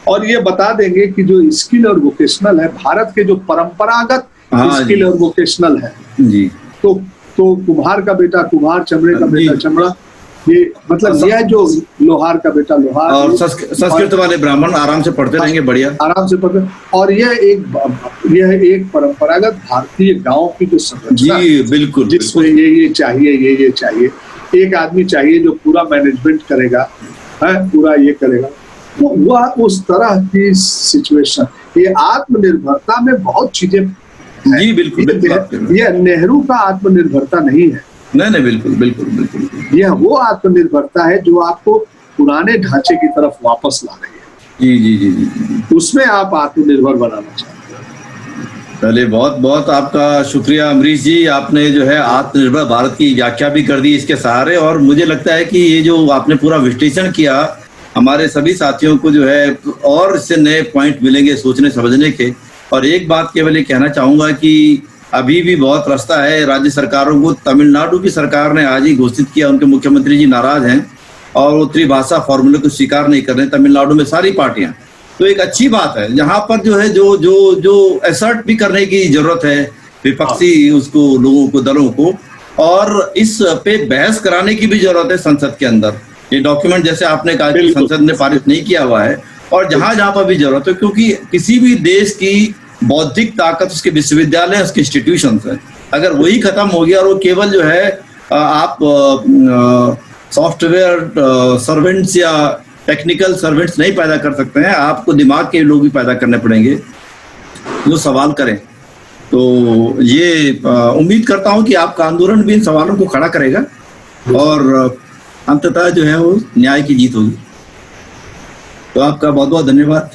और ये बता देंगे कि जो स्किल और वोकेशनल है, भारत के जो परंपरागत स्किल और वोकेशनल है
जी,
तो कुम्हार का बेटा कुम्हार, चमड़े का बेटा चमड़ा, ये मतलब यह जो लोहार का बेटा लोहार,
और संस्कृत वाले ब्राह्मण आराम से पढ़ते रहेंगे, बढ़िया
आराम से पढ़ते। और यह एक परंपरागत भारतीय गांव की जो संरचना
जी, बिल्कुल,
जिसमें ये चाहिए, एक आदमी चाहिए जो पूरा मैनेजमेंट करेगा, है पूरा ये करेगा, तो वह उस तरह की सिचुएशन, ये आत्मनिर्भरता में बहुत चीजें।
जी बिल्कुल,
यह नेहरू का आत्मनिर्भरता नहीं है,
नहीं बिल्कुल,
यह वो आत्मनिर्भरता है जो आपको पुराने ढांचे की तरफ वापस ला रही है।
जी,
उसमें आप आत्मनिर्भर बनाना चाहते हैं।
चलिए, बहुत बहुत आपका शुक्रिया अमरीश जी, आपने जो है आत्मनिर्भर भारत की व्याख्या भी कर दी इसके सहारे, और मुझे लगता है कि ये जो आपने पूरा विश्लेषण किया, हमारे सभी साथियों को जो है और इससे नए पॉइंट मिलेंगे सोचने समझने के। और एक बात केवल ये कहना चाहूंगा कि अभी भी बहुत रास्ता है राज्य सरकारों को। तमिलनाडु की सरकार ने आज ही घोषित किया, उनके मुख्यमंत्री जी नाराज हैं और वो त्रिभाषा फॉर्मूले को स्वीकार नहीं कर रहे तमिलनाडु में सारी पार्टियां। तो एक अच्छी बात है, यहाँ पर जो है जो एसर्ट भी करने की जरूरत है विपक्षी उसको लोगों को, दलों को, और इस पे बहस कराने की भी जरूरत है संसद के अंदर। ये डॉक्यूमेंट जैसे आपने कहा कि संसद ने पारित नहीं किया हुआ है, और जहां पर भी जरूरत है, क्योंकि किसी भी देश की बौद्धिक ताकत उसके विश्वविद्यालय, उसके इंस्टीट्यूशंस है। अगर वही खत्म हो गया और वो केवल जो है आप सॉफ्टवेयर सर्वेंट्स या टेक्निकल सर्वेंट्स नहीं पैदा कर सकते हैं, आपको दिमाग के लोग भी पैदा करने पड़ेंगे जो सवाल करें। तो ये उम्मीद करता हूं कि आपका आंदोलन भी इन सवालों को खड़ा करेगा और अंततः जो है वो न्याय की जीत होगी। तो आपका बहुत बहुत धन्यवाद।